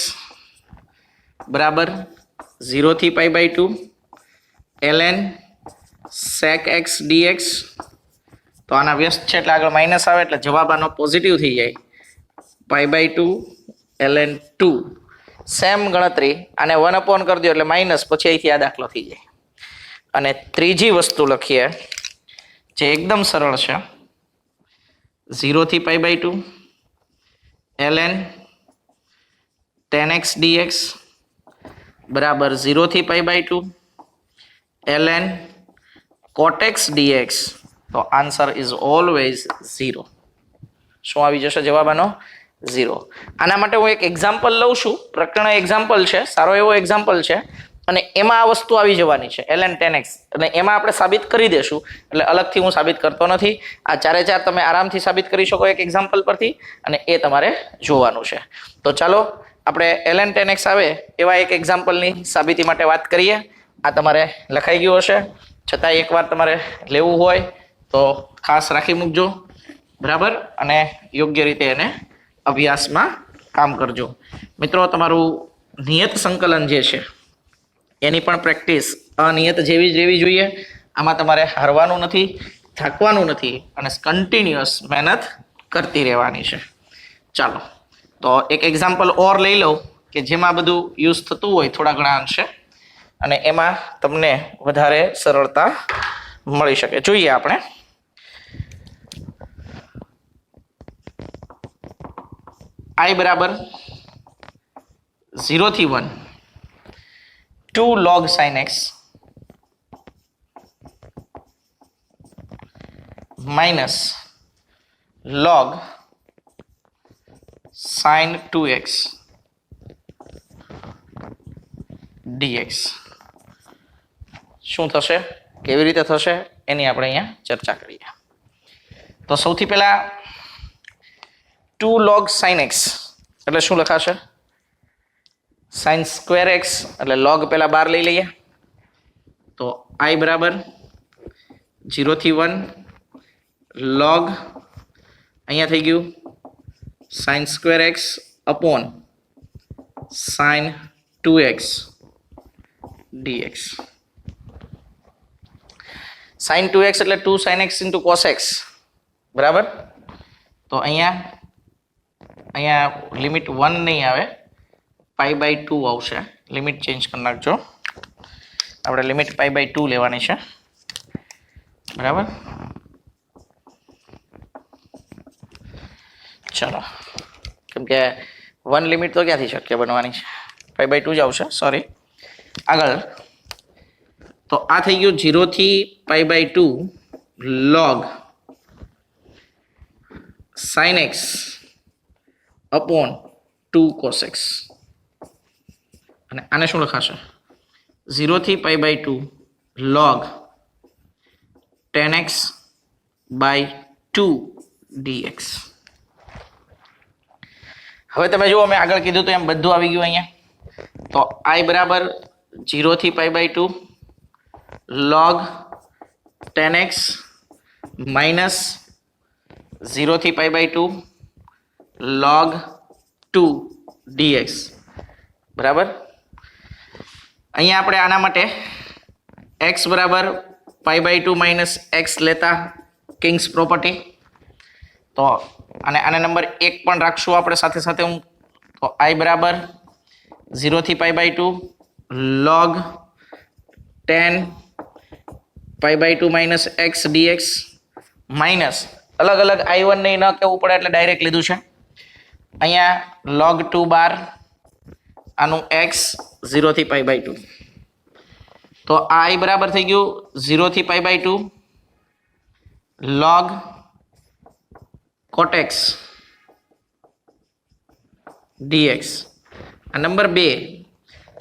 બરાબર 0 થી π/2 ln sec x dx. તો આના વ્યસ્ત છે એટલે આગળ માઇનસ આવે એટલે જવાબ આનો પોઝિટિવ થઈ જાય, π/2 ln 2. સેમ ગણતરી, આને 1 કરી દો એટલે માઇનસ, પછી અહીંથી આ દાખલો થઈ જાય. અને ત્રીજી વસ્તુ લખીએ જે એકદમ સરળ છે, 0 થી π/2 ln tan x dx બરાબર 0 થી π/2 ln cot x dx. તો આન્સર ઇઝ ઓલવેઝ 0. શું આવી જશે જવાબ આનો? 0. આના માટે હું એક એક્ઝામ્પલ લઉં છું, પ્રકરણ એક્ઝામ્પલ છે, સારો એવો એક્ઝામ્પલ છે, અને એમાં આ વસ્તુ આવી જવાની છે ln tan x, અને એમાં આપણે સાબિત કરી દેશું, એટલે અલગથી હું સાબિત કરતો નથી. આ 4 તમે આરામથી સાબિત કરી શકો એક એક્ઝામ્પલ પરથી, અને એ તમારે જોવાનું છે. તો ચાલો આપણે ln tan x આવે એવા એક એક્ઝામ્પલની સાબિતી માટે વાત કરીએ. આ તમારે લખાઈ ગયું હશે, છતાં એકવાર તમારે લેવું હોય તો ખાસ રાખી મૂકજો. બરાબર, અને યોગ્ય રીતે એને અભ્યાસમાં કામ કરજો. મિત્રો, તમારું નિયત સંકલન જે છે એની પણ પ્રેક્ટિસ અનિયત જેવી જ રહેવી જોઈએ. આમાં તમારે હારવાનું નથી, થાકવાનું નથી, અને કન્ટિન્યુઅસ મહેનત કરતી રહેવાની છે. ચાલો તો એક એક્ઝામ્પલ ઓર લઈ લઉં કે જેમાં બધું યુઝ થતું હોય થોડા ઘણા અંશે, અને એમાં તમને વધારે સરળતા મળી શકે. જોઈએ આપણે. I બરાબર 0 થી 1 2 log sin x minus log sin 2x dx. શું થશે, કેવી રીતે થશે, એની આપણે અહીંયા ચર્ચા કરીએ. તો સૌથી પહેલા 2 log sin x એટલે શું લખાશે? sin square x એટલે log પહેલા બહાર લઈ લઈએ. તો I બરાબર 0 થી 1 log અહીંયા થઈ ગયું sin square x upon sin 2x dx. sin 2x એટલે 2 sin x into cos x. બરાબર, તો અહીંયા લિમિટ 1 નહીં આવે, π/2 આવશે. લિમિટ ચેન્જ કરી નાખજો, આપણે લિમિટ π/2 લેવાની છે. બરાબર, ચલો, કેમ કે 1 લિમિટ તો ક્યાંથી શક્ય બનવાની છે, π/2 જ આવશે. સોરી, આગળ. તો આ થઈ ગયું 0 થી π/2 log sin x upon 2 cos x. અને આને શું લખાશે? 0 થી π/2 log tan x by 2 dx. હવે તમે જુઓ, મેં આગળ કીધું તો એમ બધું આવી ગયું અહીંયા. તો I બરાબર 0 થી π/2 log tan x minus 0 થી π/2 log 2 dx બરાબર. અહીંયા આપણે આના માટે x બરાબર π/2 માઇનસ x લેતા કિંગ્સ પ્રોપર્ટી, તો અને આને નંબર 1 પણ રાખશું આપણે સાથે સાથે. હું તો i બરાબર 0 થી π/2 log 10 π/2 minus x dx minus અલગ અલગ i1 ને ન કહેવું પડે એટલે ડાયરેક્ટ લીધું છે. અહીંયા log 2 બાર આનું x 0 થી π/2, તો આ i બરાબર થઈ ગયું 0 થી π/2 log cot x dx. આ નંબર 2,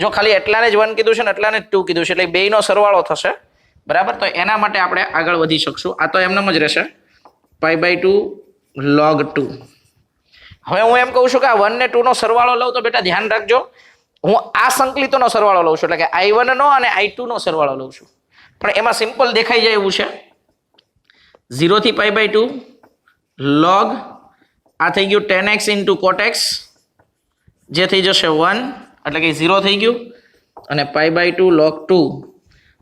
જો ખાલી એટલાને જ 1 કીધું છે ને એટલાને જ 2 કીધું છે એટલે બેયનો સરવાળો થશે બરાબર. તો એના માટે આપણે આગળ વધી શકશું. આ તો એમનેમ જ રહેશે π/2 log 2. હવે હું એમ કહું છું કે આ 1 ને 2 નો સરવાળો લઉં તો બેટા ધ્યાન રાખજો, હું આ સંકલિતોનો સરવાળો લઉં છું એટલે કે i1 નો અને i2 નો સરવાળો લઉં છું. પણ એમાં સિમ્પલ દેખાઈ જાય એવું છે 0 થી π/2 log આ થઈ ગયું 10x into cot x જે થઈ જશે 1 એટલે કે 0 થઈ ગયું, અને π/2 log 2,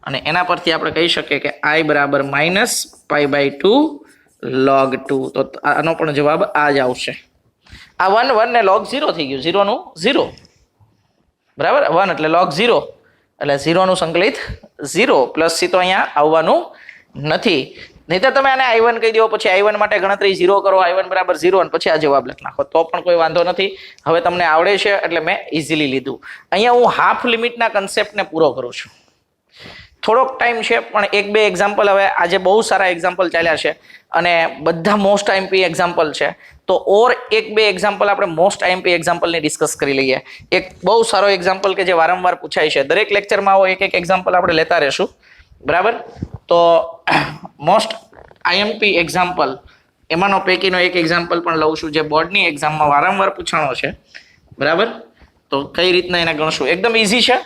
અને એના પરથી આપણે કહી શકીએ કે i બરાબર માઇનસ π/2 log 2. તો આનો પણ જવાબ આ જ આવશે. આ 1 ને log 0 થઈ ગયું, 0 નું 0 બરાબર. 1 એટલે log 0 એટલે 0 નું સંકલિત 0 પ્લસ c તો અહીંયા આવવાનું નથી. નહીતર તમે આને i1 કહી દો, પછી i1 માટે ગણતરી 0 કરો, i1 બરાબર 0 અને પછી આ જવાબ લખી નાખો તો પણ કોઈ વાંધો નથી. હવે તમને આવડે છે એટલે મેં ઇઝીલી લીધું. અહીંયા હું હાફ લિમિટના કન્સેપ્ટને પૂરો કરું છું. થોડોક ટાઈમ છે પણ 1-2 એક્ઝામ્પલ, હવે આજે બહુ સારા એક્ઝામ્પલ ચાલ્યા છે અને બધા મોસ્ટ આઈએમપી એક્ઝામ્પલ છે, તો ઓર 1-2 એક્ઝામ્પલ આપણે મોસ્ટ આઈએમપી એક્ઝામ્પલની ડિસ્કસ કરી લઈએ. એક બહુ સારો એક્ઝામ્પલ કે જે વારંવાર પૂછાય છે, દરેક લેક્ચરમાં આવો એક એક્ઝામ્પલ આપણે લેતા રહેશું બરાબર. તો મોસ્ટ આઈએમપી એક્ઝામ્પલ એમાંનો પૈકીનો એક એક્ઝામ્પલ પણ લઉં છું જે બોર્ડની એક્ઝામમાં વારંવાર પૂછાણો છે બરાબર. તો કઈ રીતના એને ગણશું, એકદમ ઇઝી છે,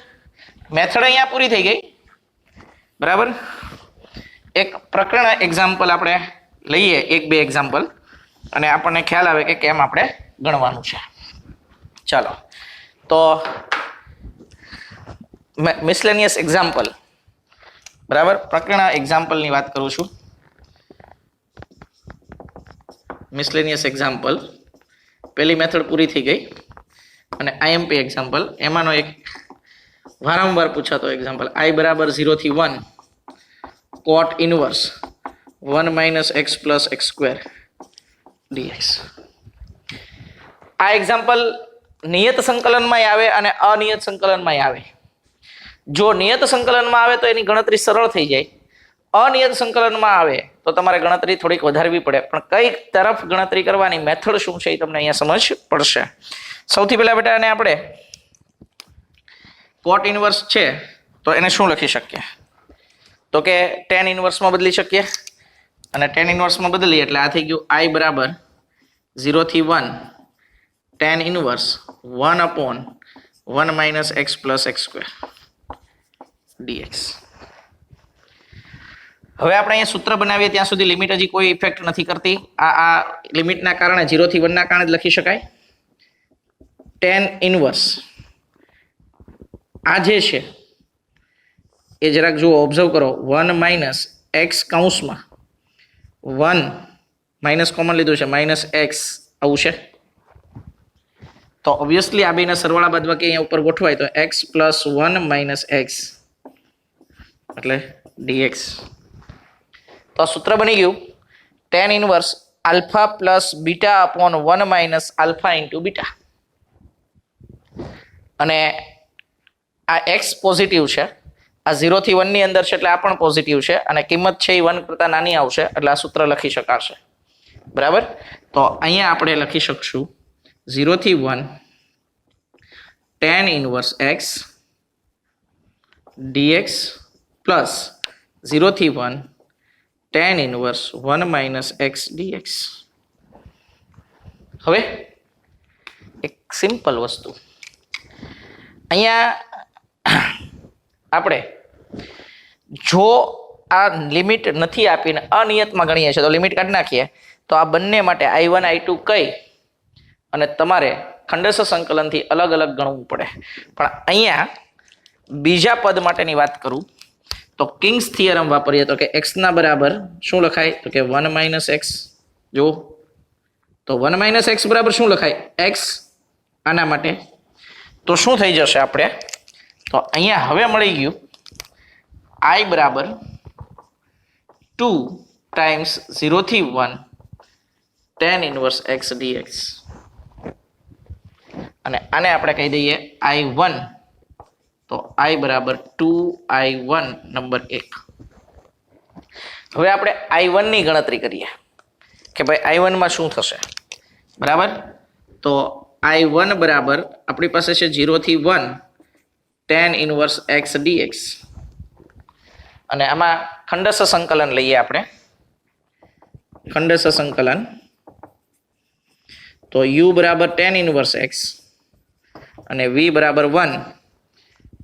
મેથડ અહીંયા પૂરી થઈ ગઈ બરાબર. એક પ્રકરણ એક્ઝામ્પલ આપણે લઈએ, 1-2 એક્ઝામ્પલ, અને આપણને ખ્યાલ આવે કે કેમ આપણે ગણવાનું છે. ચાલો તો મિસલેનિયસ એક્ઝામ્પલ બરાબર, પ્રકરણ એક્ઝામ્પલની વાત કરું છું. મિસલેનિયસ એક્ઝામ્પલ પહેલી મેથડ પૂરી થઈ ગઈ, અને આઈએમપી એક્ઝામ્પલ એમાંનો એક વારંવાર પૂછાતો એક્ઝામ્પલ i બરાબર 0 થી 1 cot inverse 1 minus x plus x square dx. આ એક્ઝામ્પલ નિયત સંકલનમાં આવે અને અનિયત સંકલનમાં આવે. જો નિયત સંકલનમાં આવે તો એની ગણતરી સરળ થઈ જાય, અનિયત સંકલનમાં આવે તો તમારે ગણતરી થોડીક વધારવી પડે. પણ કઈ તરફ ગણતરી કરવાની, મેથડ શું છે એ તમને અહીંયા સમજ પડશે. સૌથી પહેલા બેટા એને આપણે કોટ ઇનવર્સ છે તો એને શું લખી શકીએ, તો કે tan ઇનવર્સમાં બદલી શકીએ, અને tan ઇનવર્સમાં બદલી એટલે આ થઈ ગયું i બરાબર 0 થી 1 tan inverse 1/1 minus x plus x square dx. હવે આપણે અહીંયા સૂત્ર બનાવીએ ત્યાં સુધી લિમિટ હજી કોઈ ઇફેક્ટ નથી કરતી. આ લિમિટના કારણે 0 થી 1 ના કારણે જ લખી શકાય. tan ઇનવર્સ આ જે છે એ જરાક જુઓ, ઓબ્ઝર્વ કરો, 1 minus x કૌંસમાં 1 માઇનસ કોમન લીધું છે, માઇનસ x આવું છે. તો ઓબ્વિયસલી આ બેના સરવાળા બાદબાકી અહીંયા ઉપર ગોઠવાય તો x plus 1 minus x એટલે dx. તો આ સૂત્ર બની ગયું tan inverse alpha plus beta upon 1 minus alpha into beta. અને આ x પોઝિટિવ છે, આ 0 થી 1 ની અંદર છે એટલે આ પણ પોઝિટિવ છે, અને કિંમત છે એ 1 કરતાં નાની આવશે એટલે આ સૂત્ર લખી શકાશે બરાબર. તો અહીંયા આપણે લખી શકશું 0 થી 1 tan inverse x dx plus 0 થી 1 tan inverse 1 minus x dx. હવે એક સિમ્પલ વસ્તુ અહીંયા આપણે જો આ લિમિટ નથી આપીને અનિયતમાં ગણીએ છીએ તો લિમિટ કાઢી નાખીએ, તો આ બંને માટે i1 i2 કહી અને તમારે ખંડેશ સંકલનથી અલગ અલગ ગણવું પડે. પણ અહીંયા બીજા પદ માટેની વાત કરું તો કિંગ્સ થિયરમ વાપરીએ તો કે x ના બરાબર શું લખાય તો કે 1 - x. જો તો 1 - x બરાબર શું લખાય x. આના માટે તો શું થઈ જશે આપણે તો અહીંયા હવે મળી ગયું I બરાબર 2 ટાઈમ્સ 0 થી 1 tan ઇનવર્સ x dx. અને આને આપણે કહી દઈએ I1 તો I બરાબર 2I1 નંબર 1. હવે આપણે I1 ની ગણતરી કરીએ કે ભાઈ I1 માં શું થશે બરાબર. તો I1 બરાબર આપણી પાસે છે 0 થી 1 tan ઇનવર્સ x dx. અને આમાં ખંડેશ સંકલન લઈએ આપણે. ખંડેશ સંકલન તો u બરાબર tan ઇનવર્સ x અને v બરાબર 1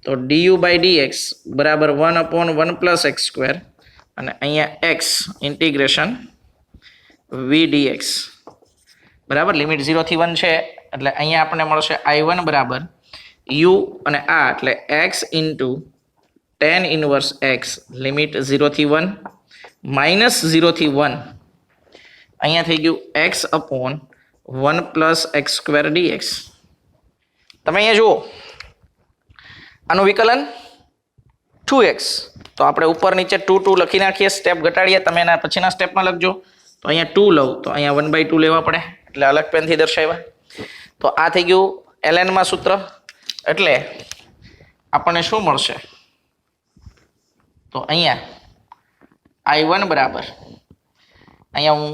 તો du by dx બરાબર 1/1 plus x square અને અહીંયા x ઇન્ટિગ્રેશન v dx બરાબર. લિમિટ 0 થી 1 છે એટલે અહીંયા આપણને મળશે I1 બરાબર u અને આ એટલે x into tan inverse x limit 0 થી 1 માઇનસ 0 થી 1 અહીંયા થઈ ગયું x/1 plus x square dx. તમે અહીંયા જુઓ આનું વિકલન 2x તો આપણે ઉપર નીચે 2 લખી નાખીએ, સ્ટેપ ઘટાડીએ. તમે એના પછીના સ્ટેપમાં લખજો. તો અહીંયા 2 લઉં તો અહીંયા 1/2 લેવા પડે એટલે અલગ પેનથી દર્શાવ્યા. તો આ થઈ ગયું ln માં સૂત્ર. એટલે આપણને શું મળશે તો અહીંયા I1 બરાબર અહીંયા હું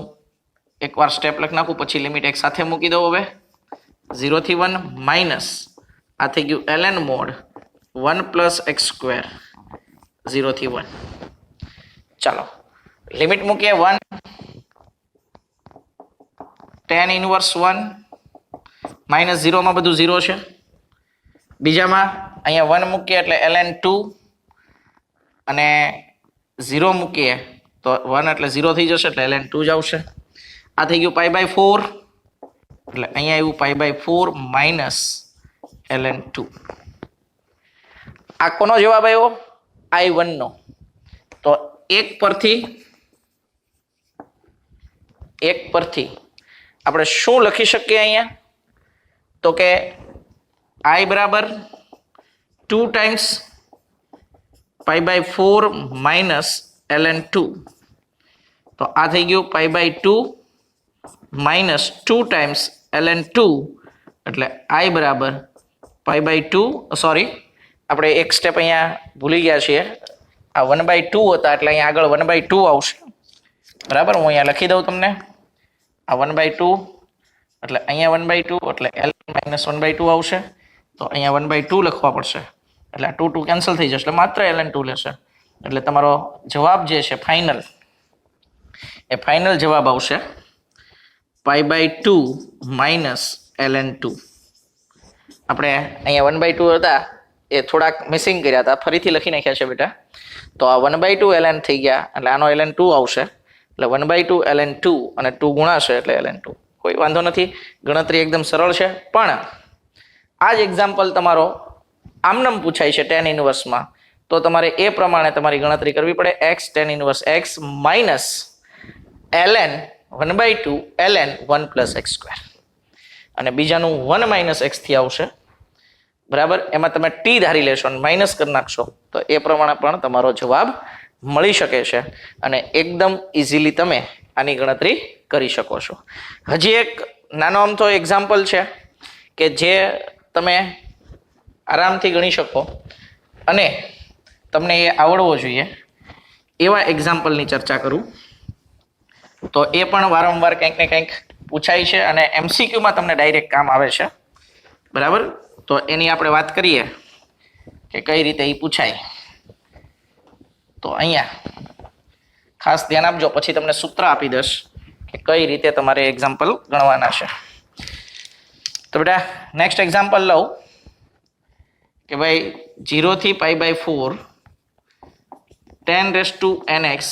એકવાર સ્ટેપ લખી નાખું પછી લિમિટ એક સાથે મૂકી દઉં. હવે 0 થી 1 માઇનસ આ થઈ ગયું ln mode 1 plus x square 0 થી 1. ચાલો લિમિટ મૂકીએ 1 tan ઇનવર્સ 1 માઇનસ 0 માં બધું 0 છે. બીજામાં અહીંયા 1 મૂકીએ એટલે ln 2 અને 0 મૂકીએ તો 1 એટલે 0 થઈ જશે એટલે ln 2 જ આવશે. આ થઈ ગયું π/4 એટલે અહીંયા આવ્યું π/4 માઇનસ ln 2. આ કોનો જવાબ આવ્યો I1 નો. તો એક પરથી આપણે શું લખી શકીએ અહીંયા તો કે I બરાબર 2 ટાઈમ્સ π/4 માઇનસ ln 2. તો આ થઈ ગયું π/2 માઇનસ 2 ટાઈમ્સ ln 2 એટલે I બરાબર π/2 સોરી આપણે એક સ્ટેપ અહીંયા ભૂલી ગયા છીએ. આ 1/2 હતા એટલે અહીંયા આગળ 1/2 આવશે બરાબર. હું અહીંયા લખી દઉં તમને. આ 1/2 એટલે અહીંયા 1/2 એટલે ln - 1/2 આવશે. તો અહીંયા 1/2 લખવા પડશે એટલે આ 2 કેન્સલ થઈ જશે એટલે માત્ર ln 2 લેશે. એટલે તમારો જવાબ જે છે ફાઇનલ એ ફાઇનલ જવાબ આવશે π/2 માઇનસ ln 2. આપણે અહીંયા 1/2 હતા એ થોડાક મિસિંગ કર્યા હતા, ફરીથી લખી નાખ્યા છે બેટા. તો આ 1/2 ln થઈ ગયા એટલે આનો ln 2 આવશે એટલે 1/2 ln 2 અને 2 ગુણાશે એટલે ln 2. કોઈ વાંધો નથી, ગણતરી એકદમ સરળ છે. પણ આ જ એક્ઝામ્પલ તમારો આમનામ પૂછાય છે tan ઇનવર્સમાં તો તમારે એ પ્રમાણે તમારી ગણતરી કરવી પડે. x tan inverse x minus ln 1/2 ln 1 plus x square અને બીજાનું 1 માઇનસ x થી આવશે બરાબર. એમાં તમે t ધારી લેશો અને માઇનસ કરી નાખશો તો એ પ્રમાણે પણ તમારો જવાબ મળી શકે છે અને એકદમ ઇઝીલી તમે આની ગણતરી કરી શકો છો. હજી એક નાનો અમથો એક્ઝામ્પલ છે કે જે તમે આરામથી ગણી શકો અને તમને એ આવડવો જોઈએ એવા એક્ઝામ્પલની ચર્ચા કરું. તો એ પણ વારંવાર કંઈક ને કંઈક પૂછાય છે અને MCQમાં તમને ડાયરેક્ટ કામ આવે છે બરાબર. તો એની આપણે વાત કરીએ કે કઈ રીતે એ પૂછાય. તો અહીંયા ખાસ ધ્યાન આપજો, પછી તમને સૂત્ર આપી દઈશ કે કઈ રીતે તમારે એક્ઝામ્પલ ગણવાના છે. તો બેટા નેક્સ્ટ એક્ઝામ્પલ લઉં કે ભાઈ 0 થી π/4 10⁻⁴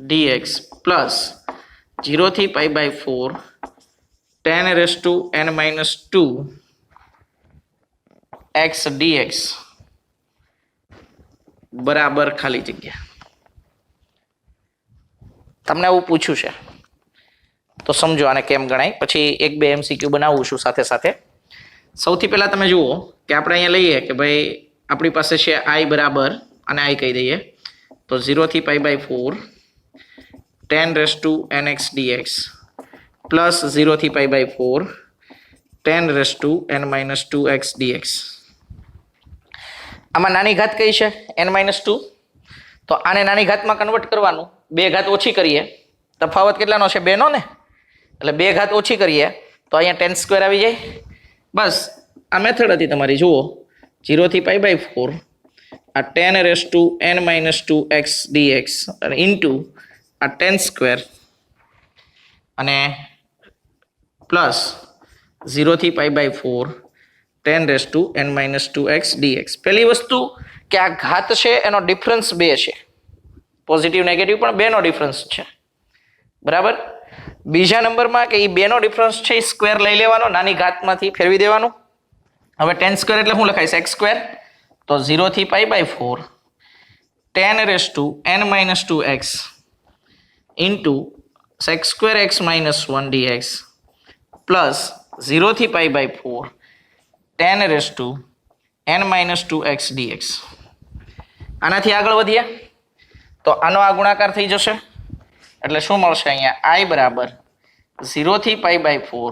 dx પ્લસ 0 થી π/4 10 raised to n minus 2 x dx બરાબર ખાલી જગ્યા. તમને આવું પૂછ્યું છે તો સમજો આને કેમ ગણાય, પછી એક બે MCQ બનાવું છું સાથે સાથે. સૌથી પહેલા તમે જુઓ કે આપણે અહીંયા લઈએ કે ભાઈ આપણી પાસે છે i બરાબર, અને i કહી દઈએ તો 0 થી π/4 10 raised to nx dx plus 0 થી π/4 10 raised to n minus 2x dx. આમાં નાની ઘાત કઈ છે n-2, તો આને નાની ઘાતમાં કન્વર્ટ કરવાનું. બે ઘાત ઓછી કરીએ, તફાવત કેટલાનો છે? 2 નો ને, એટલે બે ઘાત ઓછી કરીએ તો અહીંયા 10² આવી જાય. બસ આ મેથડ હતી તમારી. જુઓ 0 થી π/4 આ 10 raised to n minus 2x dx અને ઇન્ટુ આ 10² અને પ્લસ 0 થી π/4 10 raised to n minus 2x dx. પહેલી વસ્તુ કે આ ઘાત છે એનો ડિફરન્સ 2 છે, પોઝિટિવ નેગેટિવ પણ 2 નો ડિફરન્સ છે, બરાબર. બીજા નંબરમાં કે એ 2 નો ડિફરન્સ છે એ સ્ક્વેર લઈ લેવાનો, નાની ઘાતમાંથી ફેરવી દેવાનું. હવે 10² એટલે શું લખાય? x². તો 0 થી π/4 10 raised to n minus 2x into sec²x minus 1 dx plus 0 થી π/4 10 raised to n minus 2x dx. આનાથી આગળ વધીએ તો આનો આ ગુણાકાર થઈ જશે, એટલે શું મળશે અહીંયા? i બરાબર 0 થી π/4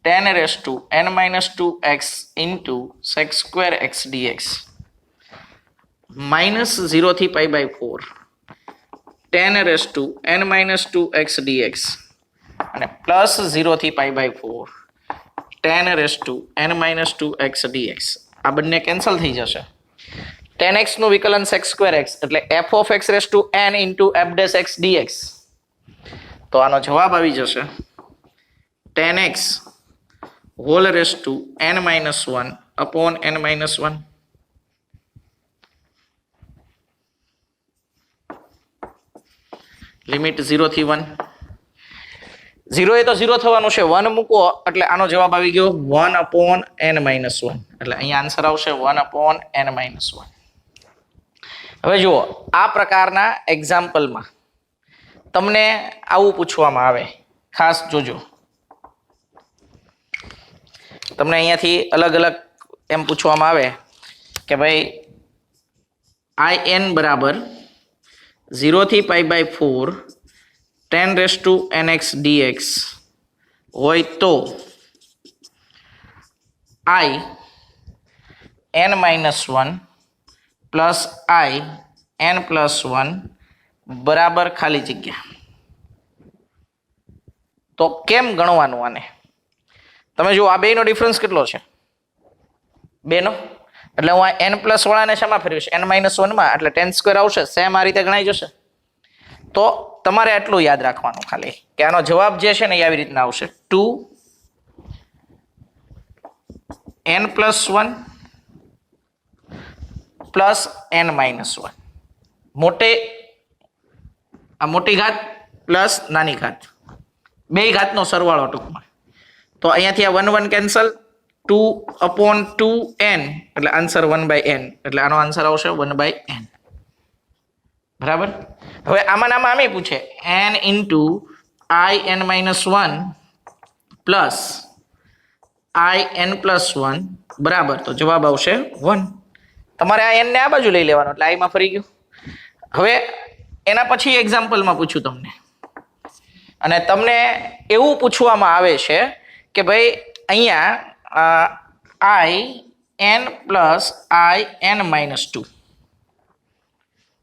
10 raised to n minus 2x into sec²x dx minus 0 થી π/4 10 raised to n minus 2x dx અને પ્લસ 0 થી π/4 10 raised to n minus 2x dx. આ બંને કેન્સલ થઈ જશે. 10x નું વિકલન sec²x એટલે f of x raised to n into f dash x dx. તો આનો જવાબ આવી જશે 10x whole raised to n minus 1 upon n minus 1. Limit 0 થી 1. 0 એ તો 0 થવાનું છે, 1 મૂકો એટલે આનો જવાબ આવી ગયો 1 upon n minus 1. એટલે અહીંયા આન્સર આવશે 1 upon n minus 1. હવે જુઓ આ પ્રકારના એક્ઝામ્પલમાં તમને આવું પૂછવામાં આવે, ખાસ જોજો. તમને અહીંયાથી અલગ અલગ એમ પૂછવામાં આવે કે ભાઈ in બરાબર 0 થી π/4 10 raised to nx dx હોય તો i n minus 1 plus i n plus 1 બરાબર ખાલી જગ્યા. તો કેમ ગણવાનું આને? તમે જુઓ આ બેનો ડિફરન્સ કેટલો છે? 2 નો. એટલે હું આ n પ્લસ વાળાને શામાં ફેરવીશ? n minus 1 માં, એટલે 10² આવશે. સેમ આ રીતે ગણાઈ જશે. તો તમારે આટલું યાદ રાખવાનું ખાલી કે આનો જવાબ જે છે ને એ આવી રીતના આવશે 2n plus 1 plus n minus 1. આ મોટી ઘાત પ્લસ નાની ઘાત, બે ઘાતનો સરવાળો ટૂંકમાં. તો અહીંયાથી આ 1 1 કેન્સલ, 2 upon 2n એટલે આન્સર 1/n, એટલે આનો આન્સર આવશે 1/n. બરાબર. હવે આમાં આમે પૂછે n into in minus 1 plus in plus 1 બરાબર, તો જવાબ આવશે 1. તમારે આ n ને આ બાજુ લઈ લેવાનો એટલે i માં ફરી ગયું. હવે એના પછી એક્ઝામ્પલમાં પૂછ્યું તમને, અને તમને એવું પૂછવામાં આવે છે કે ભાઈ અહીંયા in plus in minus 2.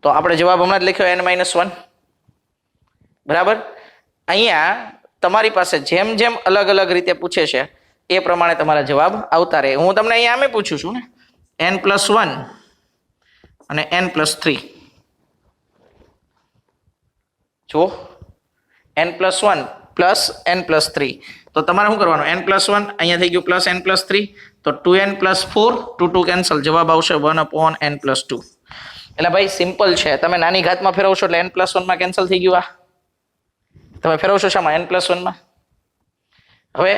તો આપણે જવાબ હમણાં જ લખ્યો n minus 1. બરાબર. અહીંયા તમારી પાસે જેમ જેમ અલગ અલગ રીતે પૂછે છે એ પ્રમાણે તમારા જવાબ આવતા રહે. હું તમને અહીંયા આમે પૂછું છું ને n plus 1 અને n plus 3. જો n plus 1 plus n plus 3. તો તમારે શું કરવાનું? n plus 1 અહીંયા થઈ ગયું plus n plus 3, તો 2n plus 4 2 કેન્સલ, જવાબ આવશે 1 upon n plus 2. એટલે ભાઈ સિમ્પલ છે. તમે નાની ઘાતમાં ફેરવશો એટલે n plus 1 માં કેન્સલ થઈ ગયું. આ તમે ફેરવશો શામાં? n plus 1 માં. હવે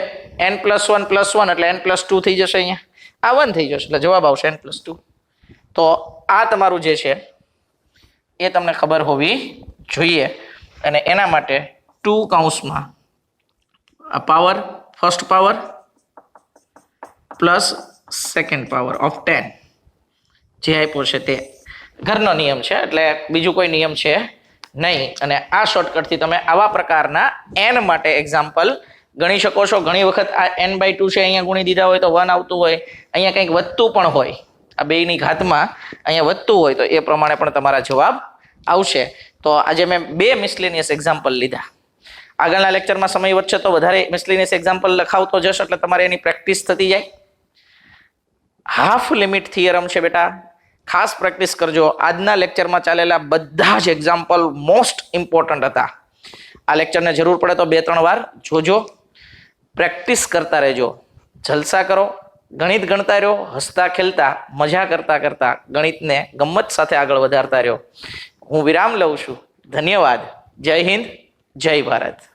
n+1 એટલે n+2 થઈ જશે. અહીંયા આ 1 થઈ જશે એટલે જવાબ આવશે n+2. તો આ તમારું જે છે એ તમને ખબર હોવી જોઈએ. અને એના માટે 2 કૌંસમાં power first power plus second power of 10 જે આપ્યો છે તે ઘરનો નિયમ છે, એટલે બીજું કોઈ નિયમ છે નહીં. અને આ શોર્ટકટથી તમે આવા પ્રકારના n માટે એક્ઝામ્પલ ગણી શકો છો. ઘણી વખત આ n/2 છે અહીંયા ગુણી દીધા હોય તો 1 આવતું હોય, અહીંયા કંઈક વધતું પણ હોય, આ બેયની ઘાતમાં અહીંયા વધતું હોય તો એ પ્રમાણે પણ તમારા જવાબ આવશે. તો આજે મેં 2 મિસલેનિયસ એક્ઝામ્પલ લીધા. આગળના લેક્ચરમાં સમય વધશે તો વધારે મિસલેનિયસ એક્ઝામ્પલ લખાવતો જશ એટલે તમારે એની પ્રેક્ટિસ થતી જાય. હાફ લિમિટ થિયરમ છે બેટા, ખાસ પ્રેક્ટિસ કરજો. આજના લેક્ચરમાં ચાલેલા બધા જ એક્ઝામ્પલ મોસ્ટ ઇમ્પોર્ટન્ટ હતા. આ લેક્ચરને જરૂર પડે તો 2-3 વાર જોજો, પ્રેક્ટિસ કરતા રહેજો, જલસા કરો, ગણિત ગણતા રહ્યો, હસતા ખેલતા મજા કરતા કરતા ગણિતને ગમ્મત સાથે આગળ વધારતા રહ્યો. હું વિરામ લઉં છું. ધન્યવાદ. જય હિન્દ, જય ભારત.